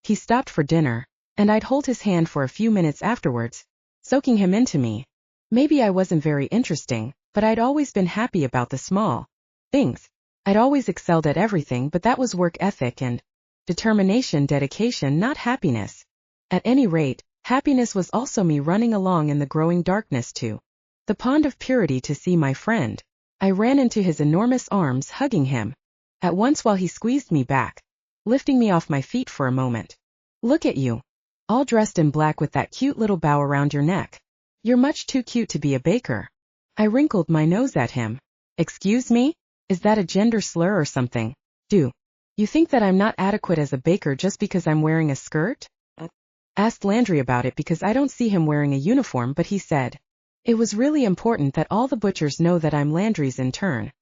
he stopped for dinner, and I'd hold his hand for a few minutes afterwards, soaking him into me. Maybe I wasn't very interesting, but I'd always been happy about the small things. I'd always excelled at everything, but that was work ethic and determination, dedication, not happiness. At any rate, happiness was also me running along in the growing darkness to the pond of purity to see my friend. I ran into his enormous arms, hugging him at once while he squeezed me back, lifting me off my feet for a moment. Look at you, all dressed in black with that cute little bow around your neck. You're much too cute to be a baker. I wrinkled my nose at him. Excuse me? Is that a gender slur or something? Do you think that I'm not adequate as a baker just because I'm wearing a skirt? Asked Landry about it because I don't see him wearing a uniform, but he said it was really important that all the butchers know that I'm Landry's intern.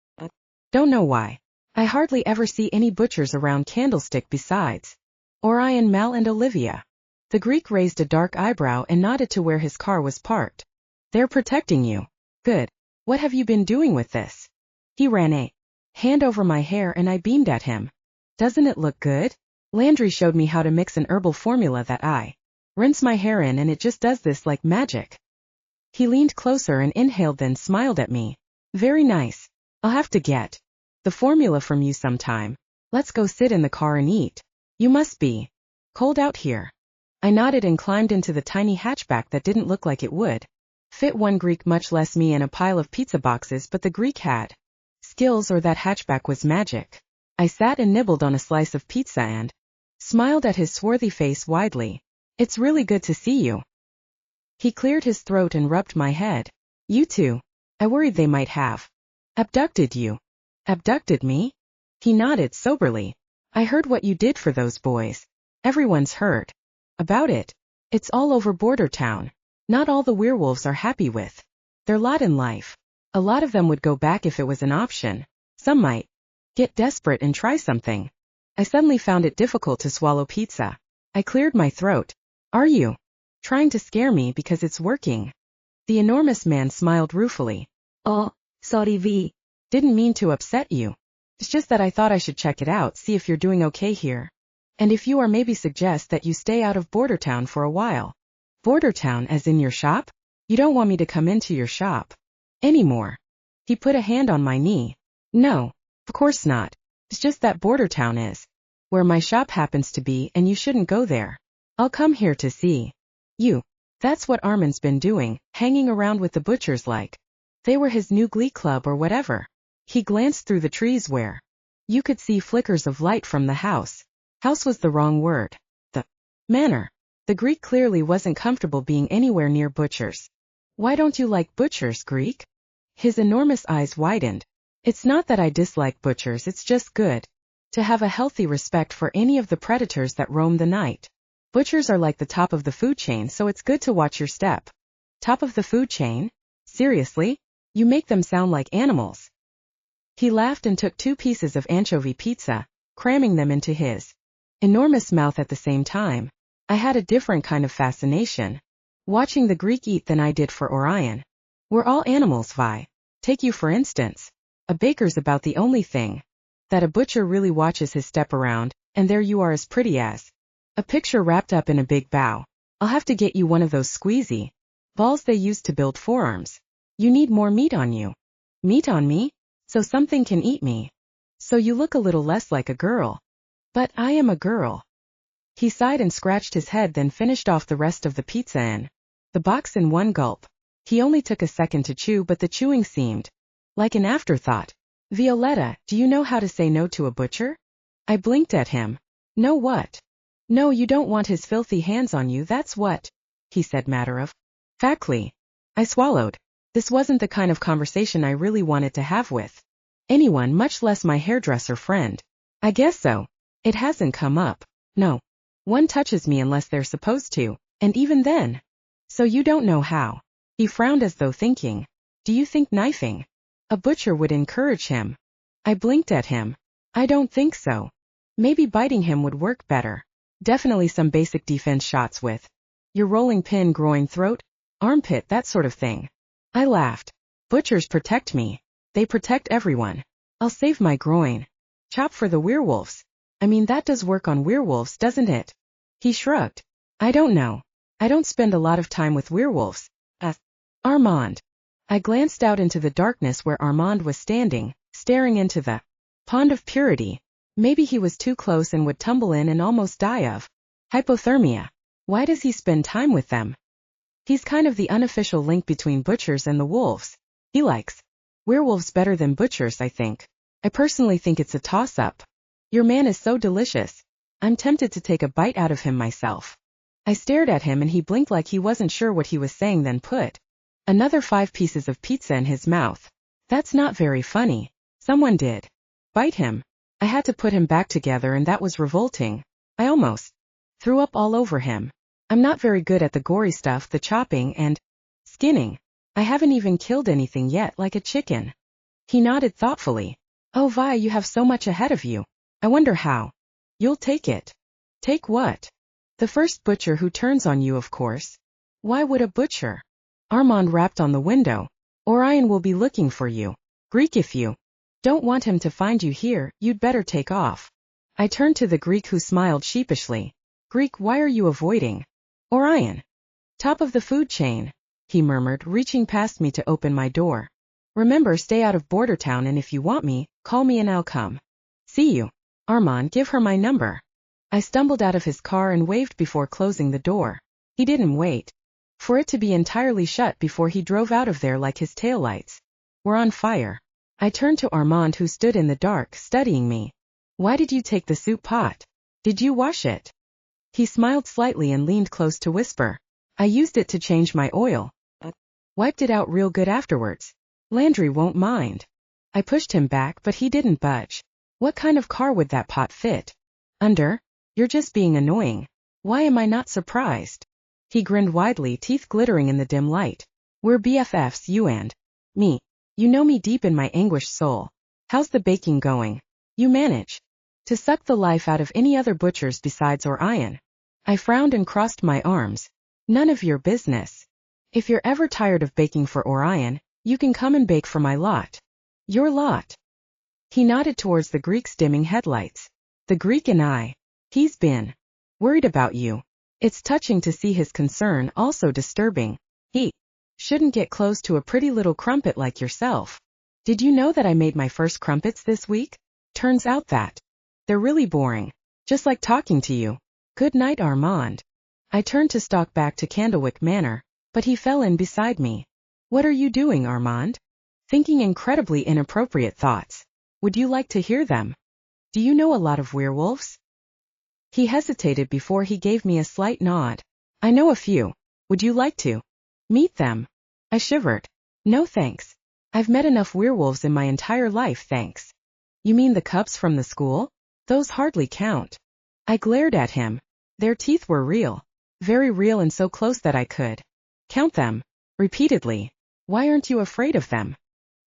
Don't know why. I hardly ever see any butchers around Candlestick besides Orion, Mal and Olivia. The Greek raised a dark eyebrow and nodded to where his car was parked. They're protecting you. Good. What have you been doing with this? He ran a hand over my hair and I beamed at him. Doesn't it look good? Landry showed me how to mix an herbal formula that I rinse my hair in and it just does this like magic. He leaned closer and inhaled, then smiled at me. Very nice. I'll have to get the formula from you sometime. Let's go sit in the car and eat. You must be cold out here. I nodded and climbed into the tiny hatchback that didn't look like it would fit one Greek, much less me, and a pile of pizza boxes, but the Greek had skills, or that hatchback was magic. I sat and nibbled on a slice of pizza and smiled at his swarthy face widely. It's really good to see you. He cleared his throat and rubbed my head. You too. I worried they might have abducted you. Abducted me? He nodded soberly. I heard what you did for those boys. Everyone's heard about it. It's all over Border Town. Not all the werewolves are happy with their lot in life. A lot of them would go back if it was an option. Some might get desperate and try something. I suddenly found it difficult to swallow pizza. I cleared my throat. Are you trying to scare me because it's working? The enormous man smiled ruefully. Oh, sorry V. Didn't mean to upset you. It's just that I thought I should check it out, see if you're doing okay here. And if you are, maybe suggest that you stay out of Border Town for a while. Border Town as in your shop? You don't want me to come into your shop anymore. He put a hand on my knee. No, of course not. It's just that Border Town is where my shop happens to be, and you shouldn't go there. I'll come here to see you. That's what Armand's been doing, hanging around with the butchers like They were his new glee club or whatever. He glanced through the trees where you could see flickers of light from the house. House was the wrong word. The manor. The Greek clearly wasn't comfortable being anywhere near butchers. Why don't you like butchers, Greek? His enormous eyes widened. It's not that I dislike butchers, it's just good to have a healthy respect for any of the predators that roam the night. Butchers are like the top of the food chain, so it's good to watch your step. Top of the food chain? Seriously? You make them sound like animals. He laughed and took 2 pieces of anchovy pizza, cramming them into his enormous mouth at the same time. I had a different kind of fascination watching the Greek eat than I did for Orion. We're all animals, Vi. Take you for instance. A baker's about the only thing that a butcher really watches his step around, and there you are as pretty as a picture wrapped up in a big bow. I'll have to get you one of those squeezy balls they use to build forearms. You need more meat on you. Meat on me? So something can eat me. So you look a little less like a girl. But I am a girl. He sighed and scratched his head, then finished off the rest of the pizza in the box in one gulp. He only took a second to chew, but the chewing seemed like an afterthought. Violetta, do you know how to say no to a butcher? I blinked at him. No what? No, you don't want his filthy hands on you, that's what, he said matter-of-factly. I swallowed. This wasn't the kind of conversation I really wanted to have with anyone, much less my hairdresser friend. I guess so. It hasn't come up. No. One touches me unless they're supposed to, and even then. So you don't know how. He frowned as though thinking. Do you think knifing a butcher would encourage him? I blinked at him. I don't think so. Maybe biting him would work better. Definitely some basic defense shots with your rolling pin, groin, throat, armpit, that sort of thing. I laughed. Butchers protect me. They protect everyone. I'll save my groin. Chop for the werewolves. I mean, that does work on werewolves, doesn't it? He shrugged. I don't know. I don't spend a lot of time with werewolves. Armand. I glanced out into the darkness where Armand was standing, staring into the pond of purity. Maybe he was too close and would tumble in and almost die of hypothermia. Why does he spend time with them? He's kind of the unofficial link between butchers and the wolves. He likes werewolves better than butchers, I think. I personally think it's a toss-up. Your man is so delicious. I'm tempted to take a bite out of him myself. I stared at him and he blinked like he wasn't sure what he was saying, then put another 5 pieces of pizza in his mouth. That's not very funny. Someone did bite him. I had to put him back together, and that was revolting. I almost threw up all over him. I'm not very good at the gory stuff, the chopping and skinning. I haven't even killed anything yet, like a chicken. He nodded thoughtfully. Oh, Vi, you have so much ahead of you. I wonder how you'll take it. Take what? The first butcher who turns on you, of course. Why would a butcher? Armand rapped on the window. Orion will be looking for you. Greek, if you don't want him to find you here, you'd better take off. I turned to the Greek, who smiled sheepishly. Greek, why are you avoiding Orion? Top of the food chain, he murmured, reaching past me to open my door. Remember, stay out of Border Town, and if you want me, call me and I'll come see you. Armand, give her my number. I stumbled out of his car and waved before closing the door. He didn't wait for it to be entirely shut before he drove out of there like his taillights were on fire. I turned to Armand, who stood in the dark, studying me. Why did you take the soup pot? Did you wash it? He smiled slightly and leaned close to whisper. I used it to change my oil. Wiped it out real good afterwards. Landry won't mind. I pushed him back, but he didn't budge. What kind of car would that pot fit under? You're just being annoying. Why am I not surprised? He grinned widely, teeth glittering in the dim light. We're BFFs, you and me. You know me deep in my anguished soul. How's the baking going? You manage to suck the life out of any other butchers besides Orion. I frowned and crossed my arms. None of your business. If you're ever tired of baking for Orion, you can come and bake for my lot. Your lot. He nodded towards the Greek's dimming headlights. The Greek and I. He's been worried about you. It's touching to see his concern, also disturbing. He shouldn't get close to a pretty little crumpet like yourself. Did you know that I made my first crumpets this week? Turns out that they're really boring. Just like talking to you. Good night, Armand. I turned to stalk back to Candlewick Manor, but he fell in beside me. What are you doing, Armand? thinking incredibly inappropriate thoughts. Would you like to hear them? Do you know a lot of werewolves? He hesitated before he gave me a slight nod. I know a few. Would you like to meet them? I shivered. No thanks. I've met enough werewolves in my entire life, thanks. You mean the cubs from the school? Those hardly count. I glared at him. Their teeth were real. Very real and so close that I could count them. Repeatedly. Why aren't you afraid of them?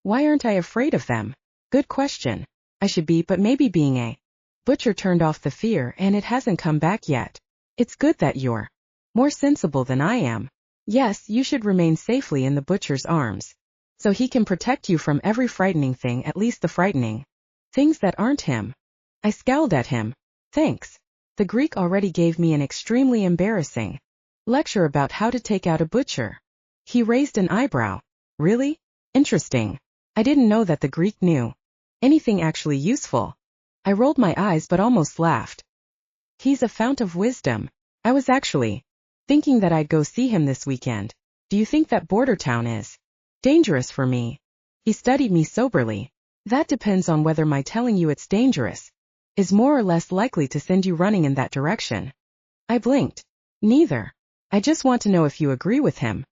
Why aren't I afraid of them? Good question. I should be, but maybe being a butcher turned off the fear and it hasn't come back yet. It's good that you're more sensible than I am. Yes, you should remain safely in the butcher's arms. So he can protect you from every frightening thing, at least the frightening things that aren't him. I scowled at him. Thanks. The Greek already gave me an extremely embarrassing lecture about how to take out a butcher. He raised an eyebrow. Really? Interesting. I didn't know that the Greek knew anything actually useful. I rolled my eyes but almost laughed. He's a fount of wisdom. I was actually thinking that I'd go see him this weekend. Do you think that border town is dangerous for me? He studied me soberly. That depends on whether my telling you it's dangerous is more or less likely to send you running in that direction. I blinked. Neither. I just want to know if you agree with him.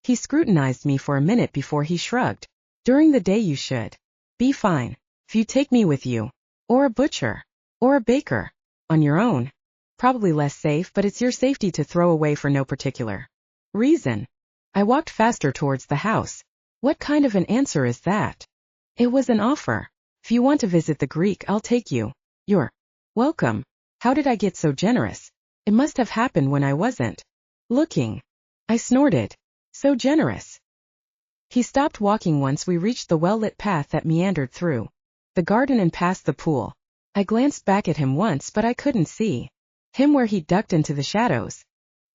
He scrutinized me for a minute before he shrugged. During the day you should be fine. If you take me with you, or a butcher, or a baker, on your own, probably less safe, but it's your safety to throw away for no particular reason. I walked faster towards the house. What kind of an answer is that? It was an offer. If you want to visit the Greek, I'll take you. You're welcome. How did I get so generous? It must have happened when I wasn't looking. I snorted. So generous. He stopped walking once we reached the well-lit path that meandered through the garden and past the pool. I glanced back at him once but I couldn't see him where he ducked into the shadows.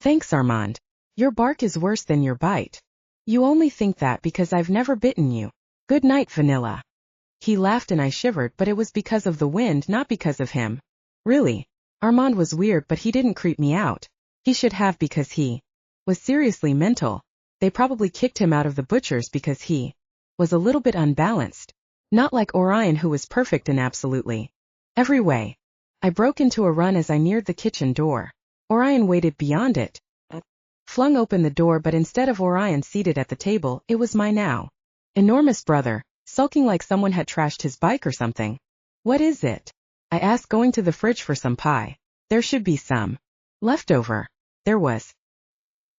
Thanks, Armand. Your bark is worse than your bite. You only think that because I've never bitten you. Good night, Vanilla. He laughed and I shivered, but it was because of the wind, not because of him. Really. Armand was weird, but he didn't creep me out. He should have, because he was seriously mental. They probably kicked him out of the butcher's because he was a little bit unbalanced. Not like Orion, who was perfect in absolutely every way. I broke into a run as I neared the kitchen door. Orion waited beyond it. Flung open the door, but instead of Orion seated at the table, it was my now enormous brother, sulking like someone had trashed his bike or something. What is it? I asked, going to the fridge for some pie. There should be some leftover. There was.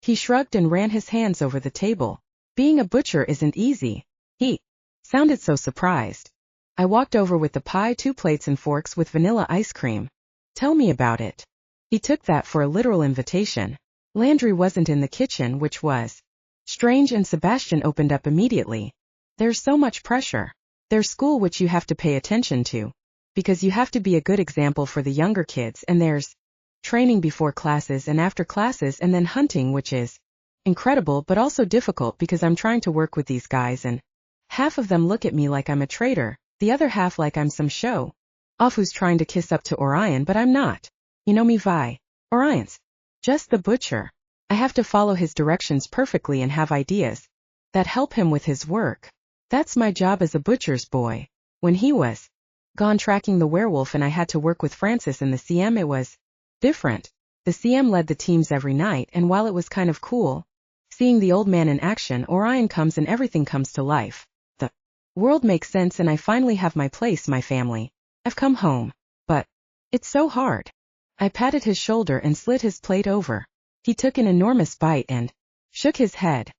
He shrugged and ran his hands over the table. Being a butcher isn't easy. He sounded so surprised. I walked over with the pie, 2 plates and forks with vanilla ice cream. Tell me about it. He took that for a literal invitation. Landry wasn't in the kitchen, which was strange, and Sebastian opened up immediately. There's so much pressure. There's school, which you have to pay attention to, because you have to be a good example for the younger kids, and there's training before classes and after classes, and then hunting, which is incredible but also difficult because I'm trying to work with these guys and half of them look at me like I'm a traitor, the other half like I'm some show off who's trying to kiss up to Orion, but I'm not. You know me, Vi. Orion's just the butcher. I have to follow his directions perfectly and have ideas that help him with his work. That's my job as a butcher's boy. When he was gone tracking the werewolf and I had to work with Francis and the CM, it was different. The CM led the teams every night, and while it was kind of cool seeing the old man in action, Orion comes and everything comes to life. The world makes sense and I finally have my place, my family. I've come home. But it's so hard. I patted his shoulder and slid his plate over. He took an enormous bite and shook his head.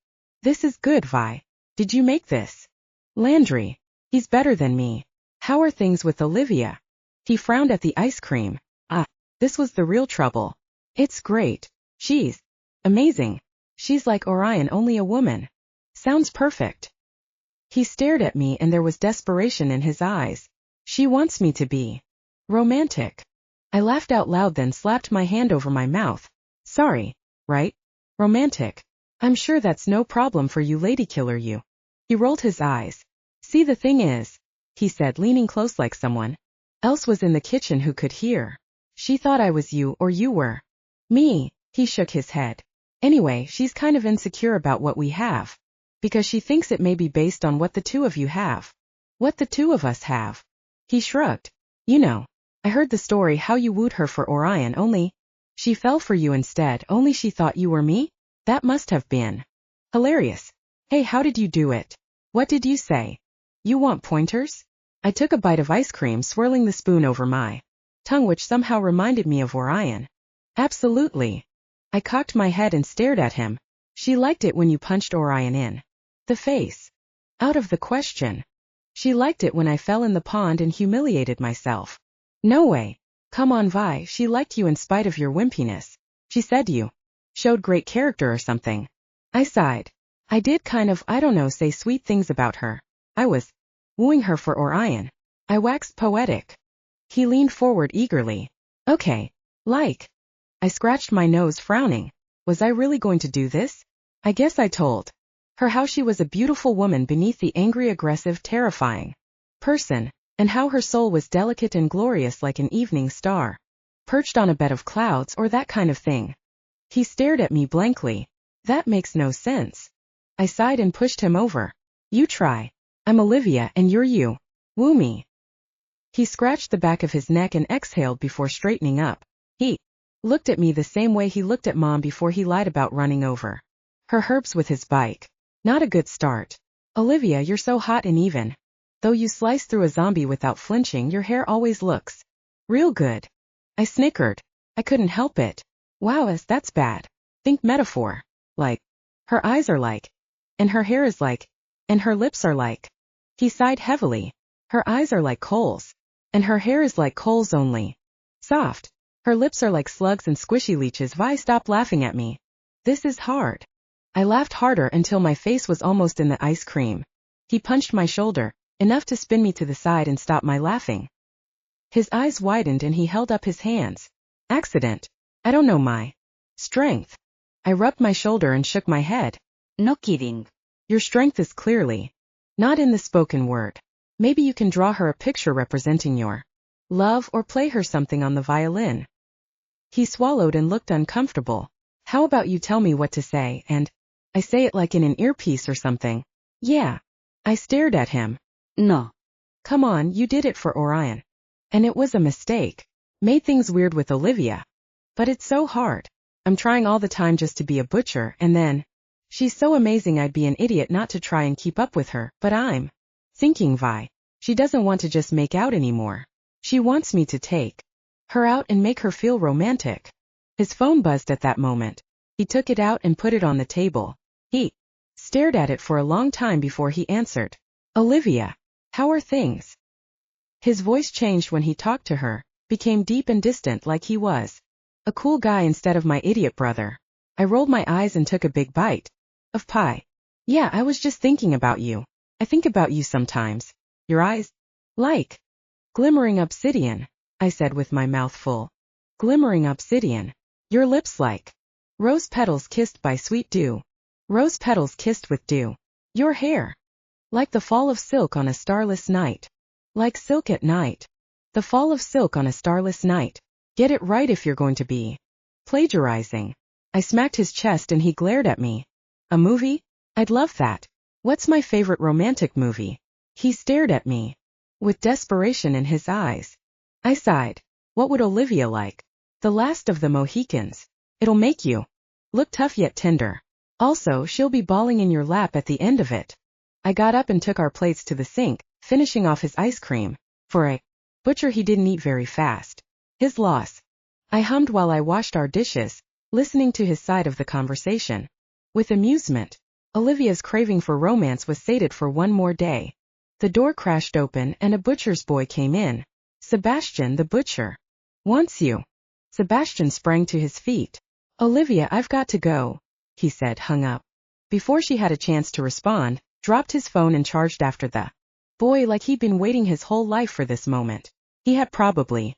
This is good, Vi. Did you make this? Landry. He's better than me. How are things with Olivia? He frowned at the ice cream. This was the real trouble. It's great. She's amazing. She's like Orion, only a woman. Sounds perfect. He stared at me and there was desperation in his eyes. She wants me to be romantic. I laughed out loud, then slapped my hand over my mouth. Sorry, right? Romantic. I'm sure that's no problem for you, lady killer, you. He rolled his eyes. See, the thing is, he said, leaning close like someone else was in the kitchen who could hear. She thought I was you, or you were me. He shook his head. Anyway, she's kind of insecure about what we have. because she thinks it may be based on what the two of you have. What the two of us have. He shrugged. You know, I heard the story how you wooed her for Orion, only she fell for you instead, only she thought you were me? That must have been hilarious. Hey, how did you do it? What did you say? You want pointers? I took a bite of ice cream, swirling the spoon over my tongue, which somehow reminded me of Orion. Absolutely. I cocked my head and stared at him. She liked it when you punched Orion in the face. Out of the question. She liked it when I fell in the pond and humiliated myself. No way. Come on, Vi, she liked you in spite of your wimpiness. She said you showed great character or something. I sighed. I did kind of, I don't know, say sweet things about her. I was wooing her for Orion. I waxed poetic. He leaned forward eagerly. Okay. Like. I scratched my nose, frowning. Was I really going to do this? I guess I told her how she was a beautiful woman beneath the angry, aggressive, terrifying person, and how her soul was delicate and glorious like an evening star, perched on a bed of clouds or that kind of thing. He stared at me blankly. That makes no sense. I sighed and pushed him over. You try. I'm Olivia and you're you. Woo me. He scratched the back of his neck and exhaled before straightening up. He looked at me the same way he looked at Mom before he lied about running over her herbs with his bike. Not a good start. Olivia, you're so hot and even. Though you slice through a zombie without flinching, your hair always looks real good. I snickered. I couldn't help it. Wow, that's bad. Think metaphor. Like. Her eyes are like. And her hair is like. And her lips are like. He sighed heavily. Her eyes are like coals. And her hair is like coals only. Soft. Her lips are like slugs and squishy leeches. Vi, stop laughing at me. This is hard. I laughed harder until my face was almost in the ice cream. He punched my shoulder, enough to spin me to the side and stop my laughing. His eyes widened and he held up his hands. Accident. I don't know my strength. I rubbed my shoulder and shook my head. No kidding. Your strength is clearly not in the spoken word. Maybe you can draw her a picture representing your love or play her something on the violin. He swallowed and looked uncomfortable. How about you tell me what to say and I say it like in an earpiece or something? Yeah. I stared at him. No. Come on, you did it for Orion. And it was a mistake. Made things weird with Olivia. But it's so hard. I'm trying all the time just to be a butcher and then she's so amazing I'd be an idiot not to try and keep up with her, but I'm thinking Vi. She doesn't want to just make out anymore. She wants me to take her out and make her feel romantic. His phone buzzed at that moment. He took it out and put it on the table. He stared at it for a long time before he answered. Olivia, how are things? His voice changed when he talked to her, became deep and distant like he was a cool guy instead of my idiot brother. I rolled my eyes and took a big bite of pie. Yeah, I was just thinking about you. I think about you sometimes. Your eyes? Like glimmering obsidian, I said with my mouth full. Glimmering obsidian. Your lips like rose petals kissed by sweet dew. Rose petals kissed with dew. Your hair. Like the fall of silk on a starless night. Like silk at night. The fall of silk on a starless night. Get it right if you're going to be plagiarizing. I smacked his chest and he glared at me. A movie? I'd love that. What's my favorite romantic movie? He stared at me with desperation in his eyes. I sighed. What would Olivia like? The Last of the Mohicans. It'll make you look tough yet tender. Also, she'll be bawling in your lap at the end of it. I got up and took our plates to the sink, finishing off his ice cream. For a butcher, he didn't eat very fast. His loss. I hummed while I washed our dishes, listening to his side of the conversation. With amusement. Olivia's craving for romance was sated for one more day. The door crashed open and a butcher's boy came in. Sebastian, the butcher. Wants you. Sebastian sprang to his feet. Olivia, I've got to go, he said, hung up. Before she had a chance to respond, dropped his phone and charged after the boy like he'd been waiting his whole life for this moment. He had probably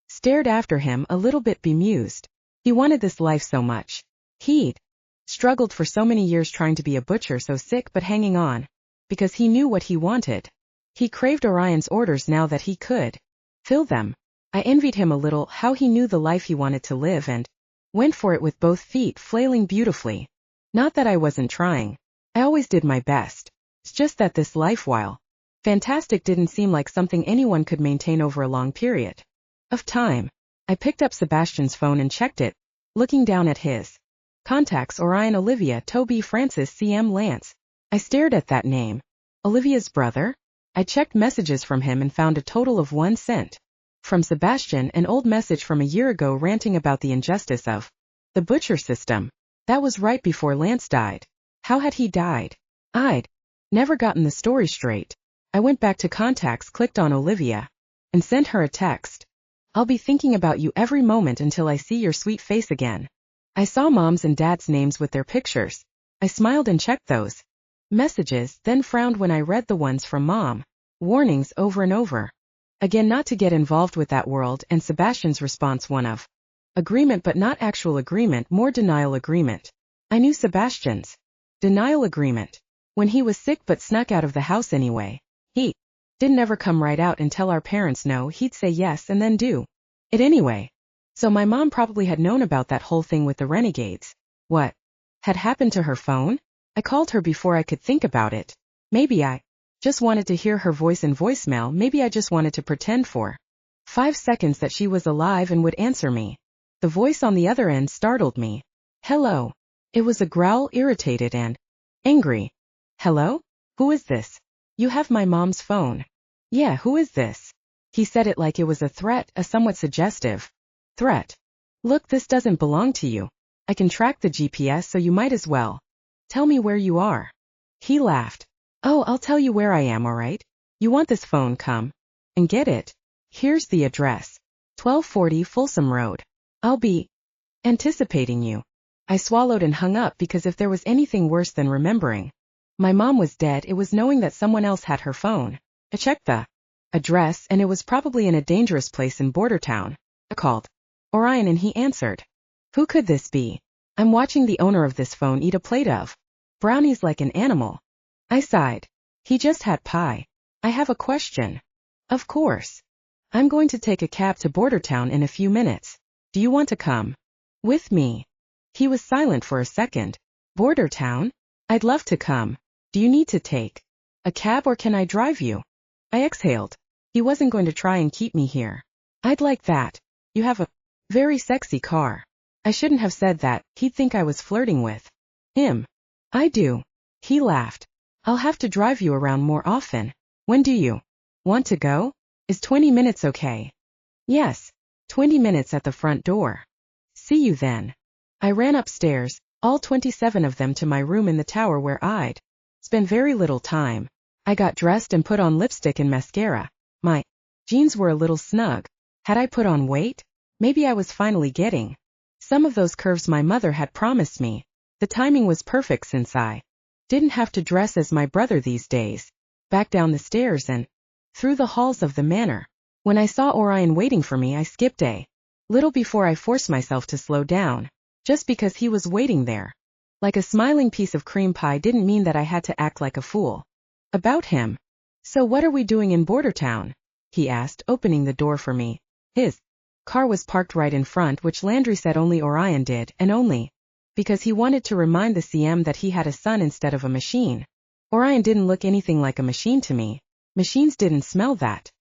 stared after him a little bit bemused. He wanted this life so much. He'd struggled for so many years trying to be a butcher, so sick but hanging on. Because he knew what he wanted. He craved Orion's orders now that he could fill them. I envied him a little how he knew the life he wanted to live and went for it with both feet flailing beautifully. Not that I wasn't trying. I always did my best. It's just that this life, while fantastic, didn't seem like something anyone could maintain over a long period of time. I picked up Sebastian's phone and checked it, looking down at his contacts: Orion, Olivia, Toby, Francis, CM, Lance. I stared at that name. Olivia's brother? I checked messages from him and found a total of 1 sent. From Sebastian, an old message from a year ago ranting about the injustice of the butcher system. That was right before Lance died. How had he died? I'd never gotten the story straight. I went back to contacts, clicked on Olivia, and sent her a text. I'll be thinking about you every moment until I see your sweet face again. I saw Mom's and Dad's names with their pictures. I smiled and checked those messages, then frowned when I read the ones from Mom. Warnings over and over again not to get involved with that world, and Sebastian's response one of agreement but not actual agreement, more denial agreement. I knew Sebastian's denial agreement. When he was sick but snuck out of the house anyway. He didn't ever come right out and tell our parents no, he'd say yes and then do it anyway. So my mom probably had known about that whole thing with the renegades. What had happened to her phone? I called her before I could think about it. Maybe I just wanted to hear her voice in voicemail. Maybe I just wanted to pretend for 5 seconds that she was alive and would answer me. The voice on the other end startled me. Hello. It was a growl, irritated and angry. Hello? Who is this? You have my mom's phone. Yeah, who is this? He said it like it was a threat, a somewhat suggestive threat. Look, this doesn't belong to you. I can track the GPS, so you might as well tell me where you are. He laughed. Oh, I'll tell you where I am, alright? You want this phone, come and get it. Here's the address. 1240 Folsom Road. I'll be anticipating you. I swallowed and hung up, because if there was anything worse than remembering my mom was dead, it was knowing that someone else had her phone. I checked the address, and it was probably in a dangerous place in Border Town. I called Orion and he answered. Who could this be? I'm watching the owner of this phone eat a plate of brownies like an animal. I sighed. He just had pie. I have a question. Of course. I'm going to take a cab to Border Town in a few minutes. Do you want to come with me? He was silent for a second. Border Town? I'd love to come. Do you need to take a cab or can I drive you? I exhaled. He wasn't going to try and keep me here. I'd like that. You have a very sexy car. I shouldn't have said that. He'd think I was flirting with him. I do. He laughed. I'll have to drive you around more often. When do you want to go? Is 20 minutes okay? Yes. 20 minutes at the front door. See you then. I ran upstairs, all 27 of them, to my room in the tower where I'd spent very little time. I got dressed and put on lipstick and mascara. My jeans were a little snug. Had I put on weight? Maybe I was finally getting some of those curves my mother had promised me. The timing was perfect since I didn't have to dress as my brother these days. Back down the stairs and through the halls of the manor. When I saw Orion waiting for me, I skipped a little before I forced myself to slow down. Just because he was waiting there, like a smiling piece of cream pie, didn't mean that I had to act like a fool about him. So what are we doing in Border Town? He asked, opening the door for me. His car was parked right in front, which Landry said only Orion did, and only because he wanted to remind the CM that he had a son instead of a machine. Orion didn't look anything like a machine to me. Machines didn't smell that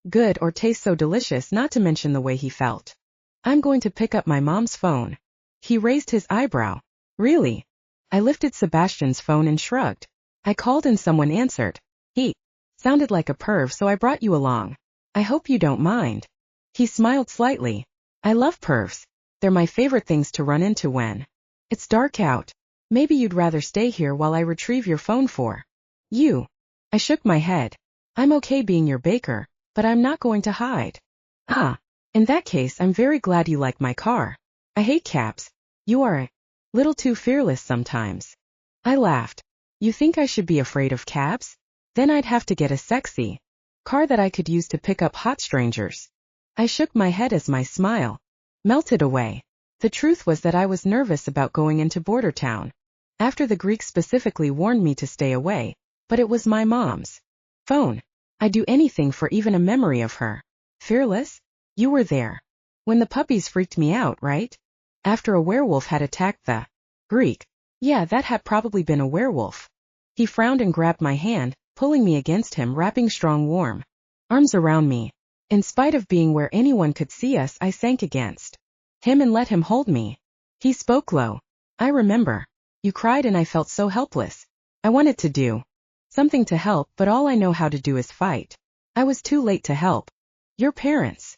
good or taste so delicious, not to mention the way he felt. I'm going to pick up my mom's phone. He raised his eyebrow. Really? I lifted Sebastian's phone and shrugged. I called and someone answered. He sounded like a perv, so I brought you along. I hope you don't mind. He smiled slightly. I love pervs. They're my favorite things to run into when it's dark out. Maybe you'd rather stay here while I retrieve your phone for you. I shook my head. I'm okay being your baker, but I'm not going to hide. Ah, in that case, I'm very glad you like my car. I hate cabs. You are a little too fearless sometimes. I laughed. You think I should be afraid of cabs? Then I'd have to get a sexy car that I could use to pick up hot strangers. I shook my head as my smile melted away. The truth was that I was nervous about going into Border Town. After the Greek specifically warned me to stay away, but it was my mom's phone. I'd do anything for even a memory of her. Fearless? You were there when the puppies freaked me out, right? After a werewolf had attacked the Greek. Yeah, that had probably been a werewolf. He frowned and grabbed my hand, pulling me against him, wrapping strong warm arms around me. In spite of being where anyone could see us, I sank against him and let him hold me. He spoke low. I remember. You cried and I felt so helpless. I wanted to do something to help, but all I know how to do is fight. I was too late to help. Your parents.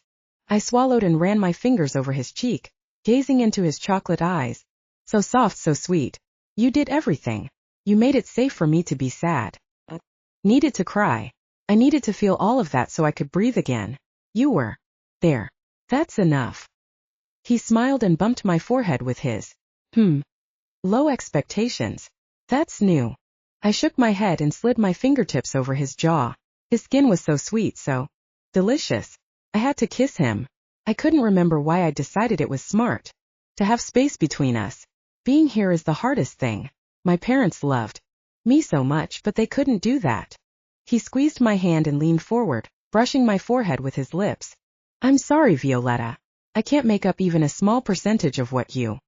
I swallowed and ran my fingers over his cheek, gazing into his chocolate eyes. So soft, so sweet. You did everything. You made it safe for me to be sad. Needed to cry. I needed to feel all of that so I could breathe again. You were there. That's enough. He smiled and bumped my forehead with his. Low expectations. That's new. I shook my head and slid my fingertips over his jaw. His skin was so sweet, so delicious. I had to kiss him. I couldn't remember why I decided it was smart to have space between us. Being here is the hardest thing. My parents loved me so much, but they couldn't do that. He squeezed my hand and leaned forward, brushing my forehead with his lips. I'm sorry, Violetta. I can't make up even a small percentage of what you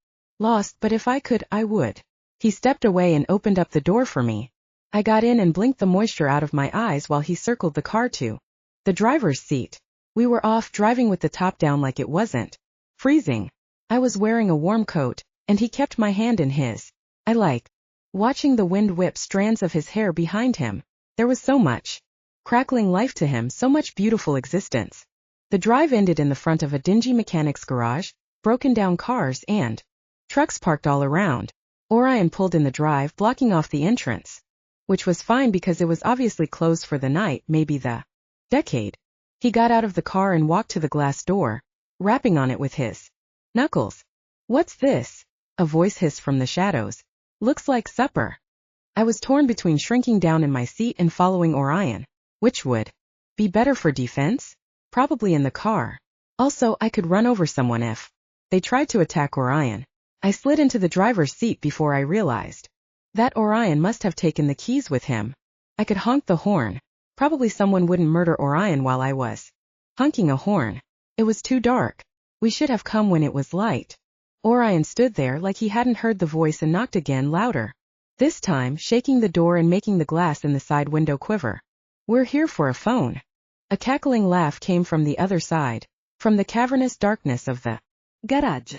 lost, but if I could, I would. He stepped away and opened up the door for me. I got in and blinked the moisture out of my eyes while he circled the car to the driver's seat. We were off, driving with the top down like it wasn't freezing. I was wearing a warm coat, and he kept my hand in his. I liked watching the wind whip strands of his hair behind him. There was so much crackling life to him, so much beautiful existence. The drive ended in the front of a dingy mechanic's garage, broken down cars and trucks parked all around. Orion pulled in the drive, blocking off the entrance, which was fine because it was obviously closed for the night, maybe the decade. He got out of the car and walked to the glass door, rapping on it with his knuckles. What's this? A voice hissed from the shadows. Looks like supper. I was torn between shrinking down in my seat and following Orion. Which would be better for defense? Probably in the car. Also, I could run over someone if they tried to attack Orion. I slid into the driver's seat before I realized that Orion must have taken the keys with him. I could honk the horn. Probably someone wouldn't murder Orion while I was honking a horn. It was too dark. We should have come when it was light. Orion stood there like he hadn't heard the voice and knocked again, louder. This time, shaking the door and making the glass in the side window quiver. We're here for a phone. A cackling laugh came from the other side, from the cavernous darkness of the garage.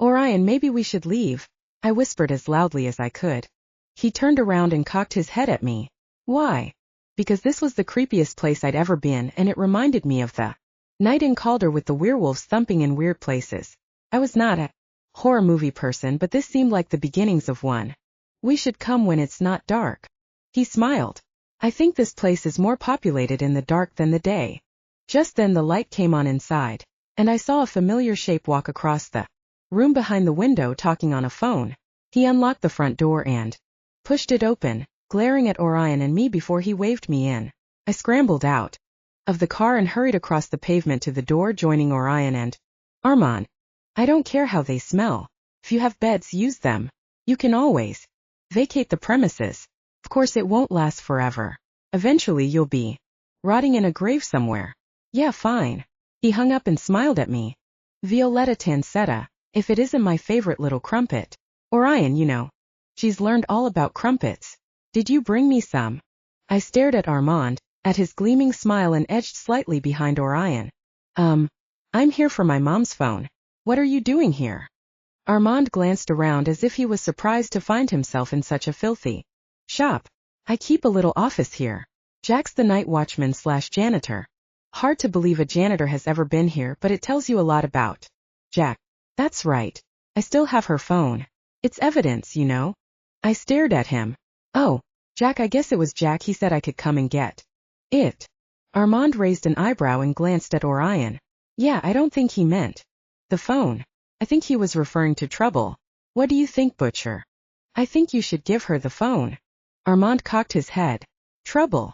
Orion, maybe we should leave, I whispered as loudly as I could. He turned around and cocked his head at me. Why? Because this was the creepiest place I'd ever been, and it reminded me of the night in Calder with the werewolves thumping in weird places. I was not a horror movie person, but this seemed like the beginnings of one. We should come when it's not dark. He smiled. I think this place is more populated in the dark than the day. Just then the light came on inside, and I saw a familiar shape walk across the room behind the window, talking on a phone. He unlocked the front door and pushed it open, glaring at Orion and me before he waved me in. I scrambled out of the car and hurried across the pavement to the door, joining Orion and Armand. I don't care how they smell. If you have beds, use them. You can always vacate the premises. Of course it won't last forever. Eventually you'll be rotting in a grave somewhere. Yeah, fine. He hung up and smiled at me. Violetta Tancetta, if it isn't my favorite little crumpet. Orion, you know. She's learned all about crumpets. Did you bring me some? I stared at Armand, at his gleaming smile, and edged slightly behind Orion. I'm here for my mom's phone. What are you doing here? Armand glanced around as if he was surprised to find himself in such a filthy shop. I keep a little office here. Jack's the night watchman / janitor. Hard to believe a janitor has ever been here, but it tells you a lot about Jack. That's right. I still have her phone. It's evidence, you know. I stared at him. Oh, Jack, I guess it was Jack. He said I could come and get it. Armand raised an eyebrow and glanced at Orion. Yeah, I don't think he meant the phone. I think he was referring to trouble. What do you think, Butcher? I think you should give her the phone. Armand cocked his head. Trouble.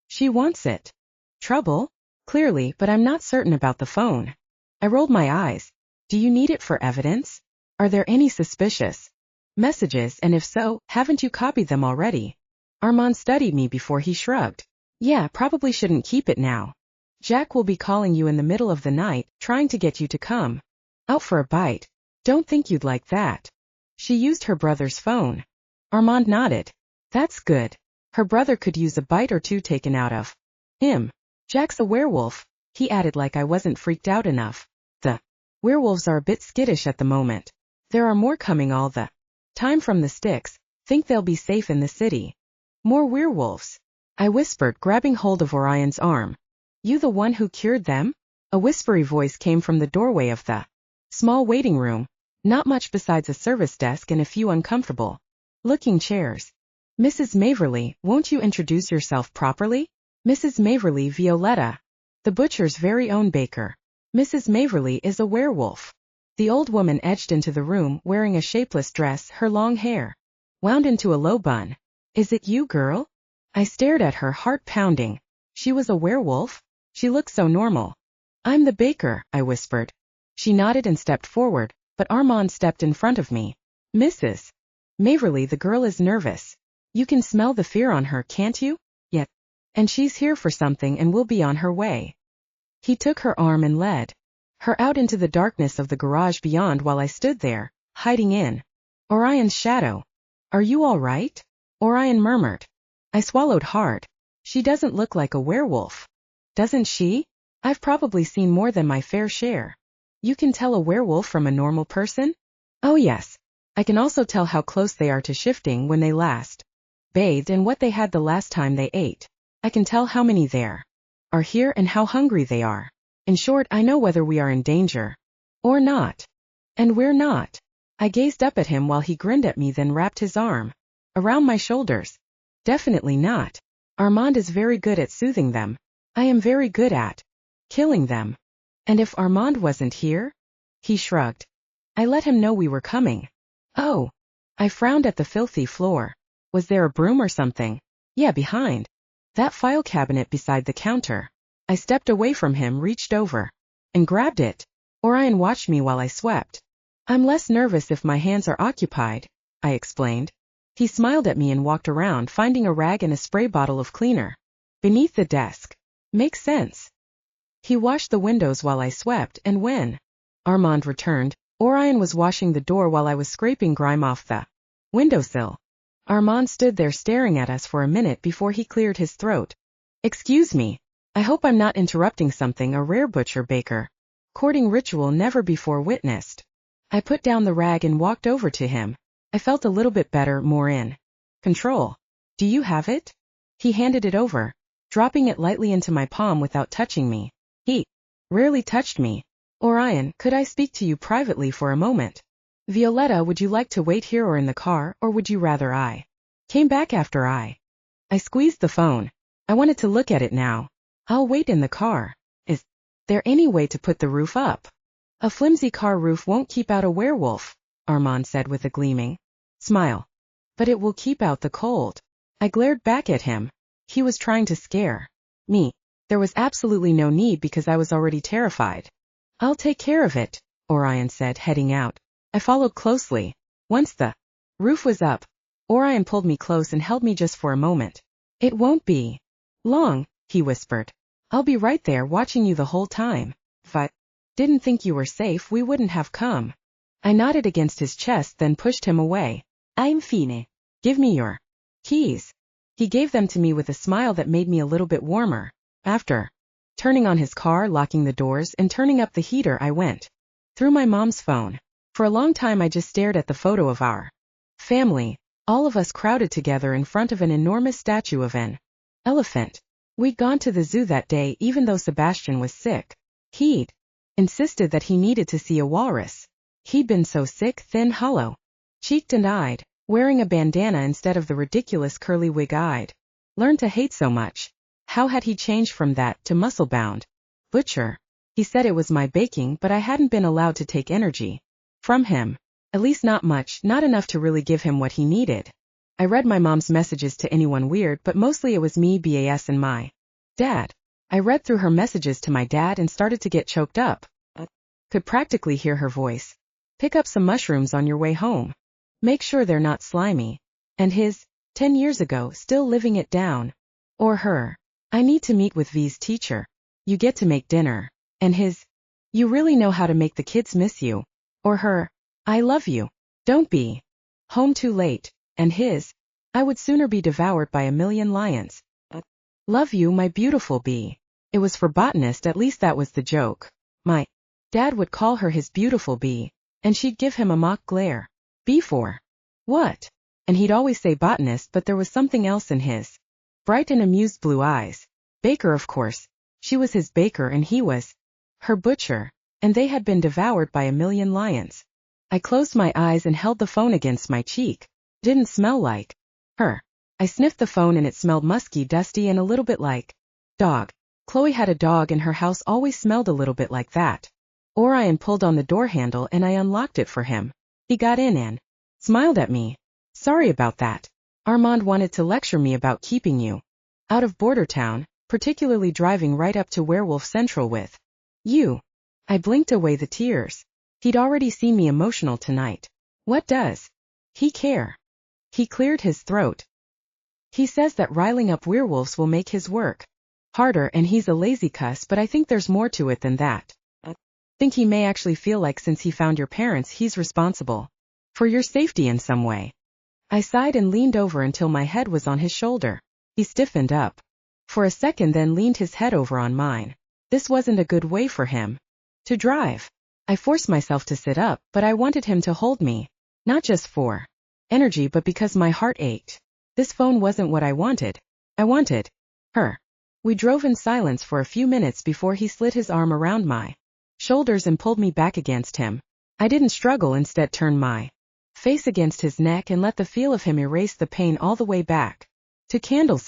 She wants it. Trouble? Clearly, but I'm not certain about the phone. I rolled my eyes. Do you need it for evidence? Are there any suspicious messages, and if so, haven't you copied them already? Armand studied me before he shrugged. Yeah, probably shouldn't keep it now. Jack will be calling you in the middle of the night, trying to get you to come out for a bite. Don't think you'd like that. She used her brother's phone. Armand nodded. That's good. Her brother could use a bite or two taken out of him. Jack's a werewolf, he added like I wasn't freaked out enough. The werewolves are a bit skittish at the moment. There are more coming all the time from the sticks. Think they'll be safe in the city. More werewolves, I whispered, grabbing hold of Orion's arm. You the one who cured them? A whispery voice came from the doorway of the small waiting room, not much besides a service desk and a few uncomfortable looking chairs. Mrs. Maverly, won't you introduce yourself properly? Mrs. Maverly, Violetta, the butcher's very own baker. Mrs. Maverly is a werewolf. The old woman edged into the room wearing a shapeless dress, her long hair wound into a low bun. Is it you, girl? I stared at her, heart pounding. She was a werewolf? She looked so normal. I'm the baker, I whispered. She nodded and stepped forward, but Armand stepped in front of me. Mrs. Maverly, the girl is nervous. You can smell the fear on her, can't you? Yet. And she's here for something and will be on her way. He took her arm and led her out into the darkness of the garage beyond while I stood there, hiding in Orion's shadow. Are you all right? Orion murmured. I swallowed hard. She doesn't look like a werewolf. Doesn't she? I've probably seen more than my fair share. You can tell a werewolf from a normal person? Oh yes. I can also tell how close they are to shifting when they last bathed and what they had the last time they ate. I can tell how many there are here and how hungry they are. In short, I know whether we are in danger or not. And we're not. I gazed up at him while he grinned at me, then wrapped his arm around my shoulders. Definitely not. Armand is very good at soothing them. I am very good at killing them. And if Armand wasn't here? He shrugged. I let him know we were coming. Oh. I frowned at the filthy floor. Was there a broom or something? Yeah, behind that file cabinet beside the counter. I stepped away from him, reached over and grabbed it. Orion watched me while I swept. I'm less nervous if my hands are occupied, I explained. He smiled at me and walked around, finding a rag and a spray bottle of cleaner beneath the desk. Makes sense. He washed the windows while I swept, and when Armand returned, Orion was washing the door while I was scraping grime off the windowsill. Armand stood there staring at us for a minute before he cleared his throat. Excuse me. I hope I'm not interrupting something, a rare butcher baker courting ritual never before witnessed. I put down the rag and walked over to him. I felt a little bit better, more in control. Do you have it? He handed it over, dropping it lightly into my palm without touching me. He rarely touched me. Orion, could I speak to you privately for a moment? Violetta, would you like to wait here or in the car, or would you rather I came back after I squeezed the phone. I wanted to look at it now. I'll wait in the car. Is there any way to put the roof up? A flimsy car roof won't keep out a werewolf, Armand said with a gleaming smile. But it will keep out the cold. I glared back at him. He was trying to scare me. There was absolutely no need because I was already terrified. I'll take care of it, Orion said, heading out. I followed closely. Once the roof was up, Orion pulled me close and held me just for a moment. It won't be long, he whispered. I'll be right there watching you the whole time. If I didn't think you were safe, we wouldn't have come. I nodded against his chest, then pushed him away. I'm fine. Give me your keys. He gave them to me with a smile that made me a little bit warmer. After turning on his car, locking the doors, and turning up the heater, I went through my mom's phone. For a long time I just stared at the photo of our family, all of us crowded together in front of an enormous statue of an elephant. We'd gone to the zoo that day even though Sebastian was sick. He'd insisted that he needed to see a walrus. He'd been so sick, thin, hollow-cheeked and eyed, wearing a bandana instead of the ridiculous curly wig I'd learned to hate so much. How had he changed from that to muscle-bound butcher? He said it was my baking, but I hadn't been allowed to take energy from him. At least not much, not enough to really give him what he needed. I read my mom's messages to anyone weird, but mostly it was me, BAS, and my dad. I read through her messages to my dad and started to get choked up. Could practically hear her voice. Pick up some mushrooms on your way home. Make sure they're not slimy. And his, 10 years ago, still living it down. Or her. I need to meet with V's teacher. You get to make dinner. And his, you really know how to make the kids miss you. Or her, I love you. Don't be home too late. And his, I would sooner be devoured by a million lions. Love you, my beautiful bee. It was for botanist, at least that was the joke. My dad would call her his beautiful bee, and she'd give him a mock glare. Bee for what? And he'd always say botanist, but there was something else in his bright and amused blue eyes. Baker, of course. She was his baker and he was her butcher, and they had been devoured by a million lions. I closed my eyes and held the phone against my cheek. Didn't smell like her. I sniffed the phone and it smelled musky, dusty, and a little bit like dog. Chloe had a dog and her house always smelled a little bit like that. Orion pulled on the door handle and I unlocked it for him. He got in and smiled at me. Sorry about that. Armand wanted to lecture me about keeping you out of Border Town, particularly driving right up to Werewolf Central with you. I blinked away the tears. He'd already seen me emotional tonight. What does he care? He cleared his throat. He says that riling up werewolves will make his work harder and he's a lazy cuss, but I think there's more to it than that. I think he may actually feel like since he found your parents he's responsible for your safety in some way. I sighed and leaned over until my head was on his shoulder. He stiffened up for a second, then leaned his head over on mine. This wasn't a good way for him to drive. I forced myself to sit up, but I wanted him to hold me, not just for energy but because my heart ached. This phone wasn't what I wanted. I wanted her. We drove in silence for a few minutes before he slid his arm around my shoulders and pulled me back against him. I didn't struggle, instead turned my face against his neck and let the feel of him erase the pain all the way back to candles.